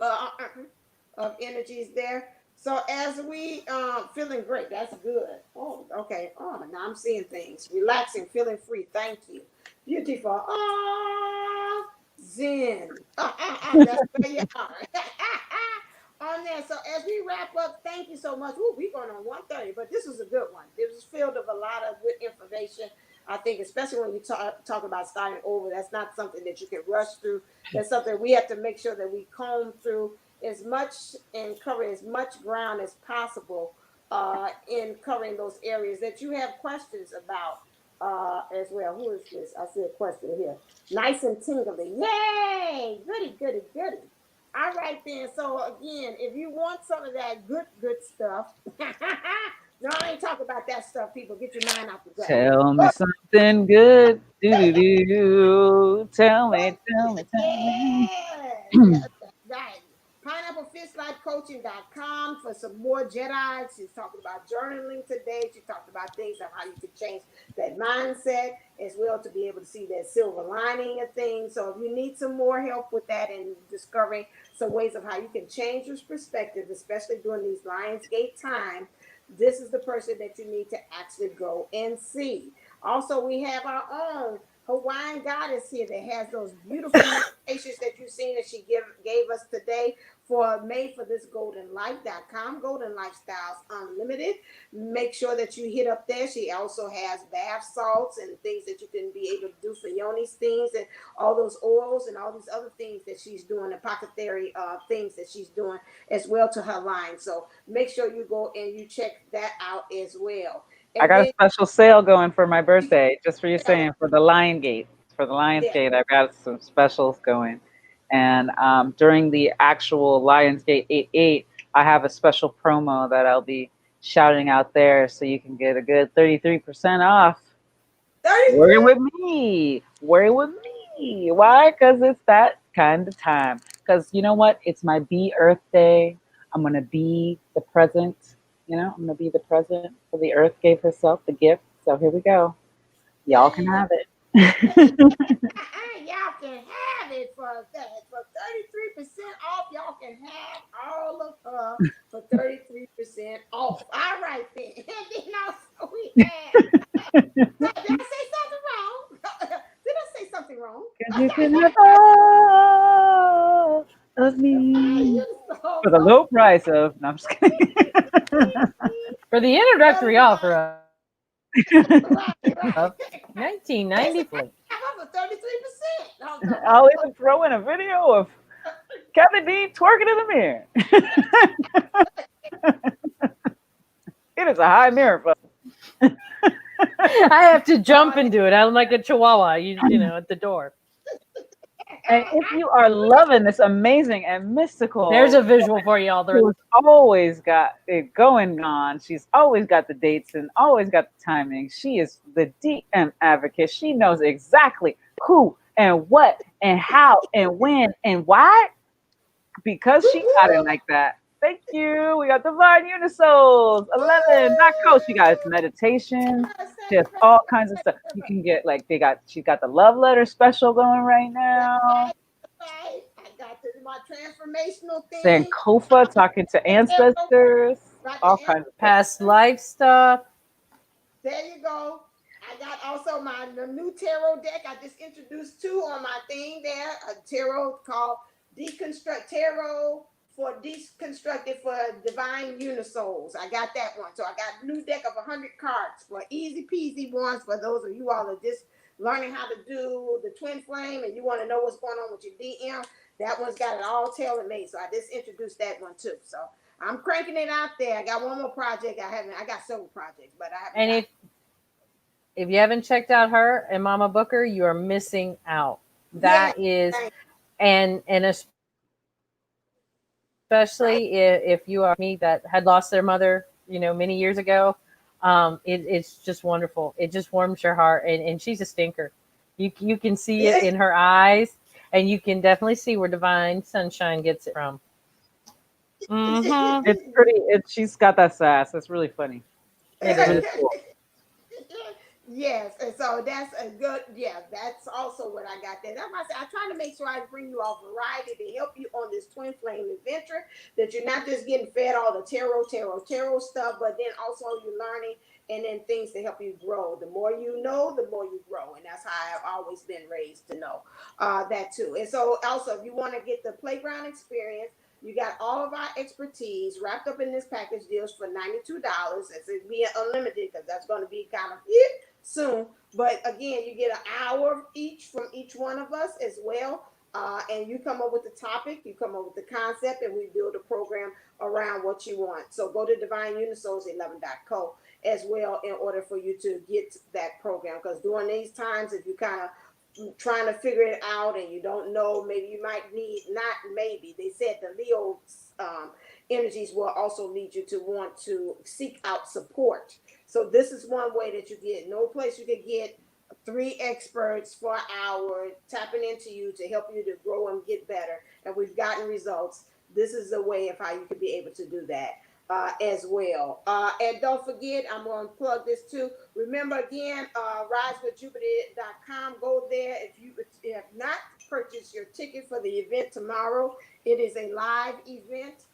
of energies there. So as we feeling great, that's good. Oh, okay. Oh, now I'm seeing things. Relaxing, feeling free. Thank you. Beautiful. Ah, Zen. That's where you are. On there. So as we wrap up, thank you so much. Ooh, we're going on 1:30, but this was a good one. It was filled of a lot of good information. I think, especially when you talk about starting over, that's not something that you can rush through. That's something we have to make sure that we comb through as much and cover as much ground as possible in covering those areas that you have questions about as well. Who is this? I see a question here. Nice and tingly. Yay! Goody, goody, goody. All right then. So again, if you want some of that good stuff, no, I ain't talking about that stuff. People, get your mind out the gutter. Tell me something good. Do do do. Tell me, tell me, tell me. Yeah, right. PineappleFishLifeCoaching.com for some more Jedi. She's talking about journaling today. She talked about things of how you can change that mindset as well to be able to see that silver lining of things. So if you need some more help with that and discovering some ways of how you can change your perspective, especially during these Lionsgate time, this is the person that you need to actually go and see. Also, we have our own Hawaiian goddess here that has those beautiful meditations that you've seen that she gave us today for made for this goldenlife.com, Golden Lifestyles Unlimited. Make sure that you hit up there. She also has bath salts and things that you can be able to do for Yoni's things and all those oils and all these other things that she's doing, apothecary things that she's doing as well to her line. So make sure you go and you check that out as well. I And got a then special sale going for my birthday, just for you yeah, saying, for the Lionsgate. For the yeah. Lionsgate, I've got some specials going. And during the actual Lionsgate 8/8, I have a special promo that I'll be shouting out there, so you can get a good 33% off. 33. Worry with me. Worry with me. Why? Because it's that kind of time. Because you know what? It's my Be Earth Day. I'm going to be the present. You know, I'm gonna be the present for the earth gave herself the gift. So here we go. Y'all can have it. Y'all can have it for that. For 33% off, y'all can have all of her for 33% off. All right then. And then also we have. Did I say something wrong? Did I say something wrong? 'Cause you can have all of me for the low price of. No, I'm just kidding. For the introductory offer of Right. 1994. I'm for 33%. No. I'll even throw in a video of Kathy D twerking in the mirror. It is a high mirror, folks. I have to jump into it. I'm like a chihuahua, you know, at the door. And if you are loving this amazing and mystical, There's a visual for y'all. who's always got it going on. She's always got the dates and always got the timing. She is the DM advocate. She knows exactly who and what and how and when and why because she got it like that. Thank you. We got Divineunisouls 11.co. She got meditation. She has all kinds of stuff. You can get like she got the love letter special going right now. I got my transformational thing. Sankofa talking to ancestors. All kinds of past life stuff. There you go. I got also the new tarot deck. I just introduced two on my thing there. A tarot called Deconstruct Tarot for Deconstructed for Divineunisouls. I got that one. So I got a new deck of 100 cards for easy peasy ones for those of you all that just learning how to do the twin flame and you want to know what's going on with your DM. That one's got it all tailor made. So I just introduced that one too. So I'm cranking it out there. I got one more project. I got several projects, but I haven't. And if you haven't checked out her and Mama Booker, you are missing out. That is, and especially if you are me that had lost their mother, you know, many years ago, it's just wonderful. It just warms your heart, and she's a stinker. You can see it in her eyes, and you can definitely see where Divine Sunshine gets it from. It's pretty. She's got that sass. It's really funny. It's really cool. Yes, and so that's a good. Yeah, that's also what I got there. That's why I try to make sure I bring you all variety to help you on this twin flame adventure. That you're not just getting fed all the tarot stuff, but then also you're learning and then things to help you grow. The more you know, the more you grow, and that's how I've always been raised to know that too. And so also, if you want to get the playground experience. You got all of our expertise wrapped up in this package deals for $92. It's being unlimited because that's going to be kind of soon. But again, you get an hour each from each one of us as well. And you come up with the topic, you come up with the concept, and we build a program around what you want. So go to Divineunisouls11.co as well in order for you to get that program. Because during these times, if you kind of trying to figure it out and you don't know, maybe you might need, not maybe, they said the Leo energies will also lead you to want to seek out support. So this is one way that you get, no place you could get 3 experts for an hour tapping into you to help you to grow and get better. And we've gotten results. This is the way of how you could be able to do that. As well. And don't forget, I'm going to plug this too. Remember again, risewithjupiter.com. Go there. If you have not purchased your ticket for the event tomorrow, it is a live event.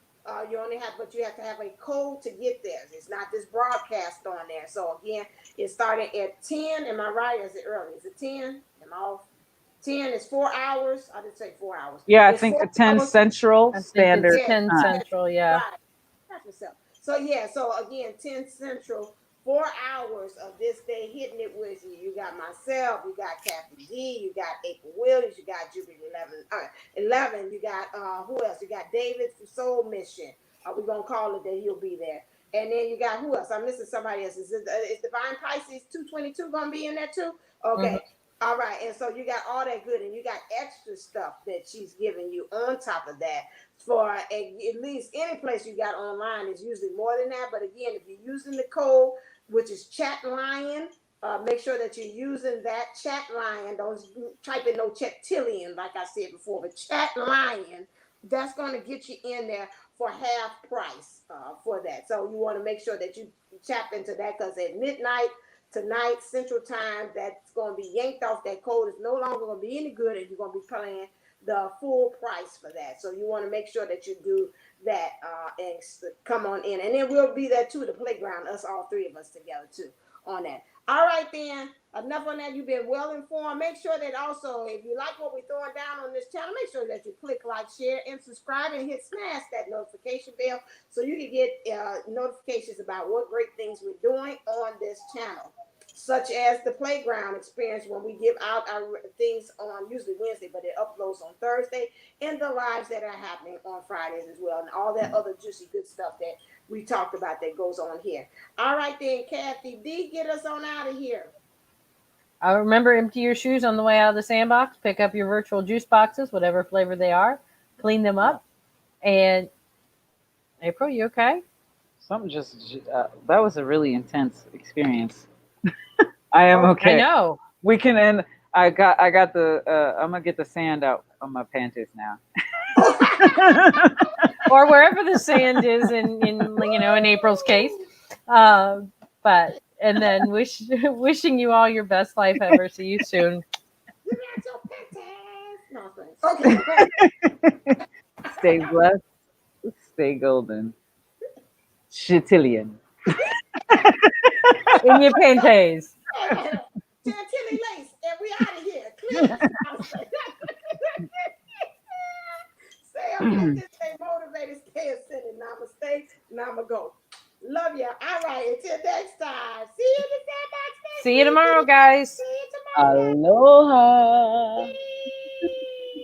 You have to have a code to get there. It's not this broadcast on there. So again, it started at 10. Am I right? Or is it early? Is it 10? Am I off? 10 is 4 hours. I didn't say 4 hours. Yeah, I think 10 hours. Central Standard. 10 Central, yeah. Right. So yeah, so again, 10 Central, 4 hours of this day hitting it with you. You got myself, you got Kathy D, you got April Williams, you got Jupiter 11, you got who else? You got David for Soul Mission. We're gonna call it that he'll be there. And then you got who else? I'm missing somebody else. Is Divine Pisces 222 gonna be in there too? Okay. Mm-hmm. All right, and so you got all that good, and you got extra stuff that she's giving you on top of that. For at least any place you got online is usually more than that. But again, if you're using the code, which is Chat Lion, make sure that you're using that Chat Lion. Don't type in no Chat-tillion, like I said before, but Chat Lion that's going to get you in there for half price for that. So you want to make sure that you tap into that, because at midnight tonight Central Time, that's going to be yanked off. That code is no longer going to be any good, and you're going to be paying the full price for that. So you want to make sure that you do that and come on in. And then we'll be there too, the playground, us all three of us together too on that. All right, then. Enough on that. You've been well informed. Make sure that also, if you like what we're throwing down on this channel, make sure that you click like, share, and subscribe, and smash that notification bell so you can get notifications about what great things we're doing on this channel, such as the playground experience when we give out our things on usually Wednesday, but it uploads on Thursday, and the lives that are happening on Fridays as well, and all that other juicy good stuff that we talked about that goes on here. All right, then, Kathy D, get us on out of here. Remember, empty your shoes on the way out of the sandbox. Pick up your virtual juice boxes, whatever flavor they are. Clean them up. And April, you okay? Something just that was a really intense experience. I am okay. I know. We can end. I got the. I'm gonna get the sand out on my panties now. Or wherever the sand is in April's case. But and then wishing you all your best life ever. See you soon. Okay. Stay blessed. Stay golden. Chitillion. In your panties. Chantilly lace, and we out of here. Clear. Stay uplifted, stay motivated, stay ascended. Namaste, namago. Love you. All right, until next time. See you in the sandbox. See you tomorrow, guys. See you tomorrow. Aloha.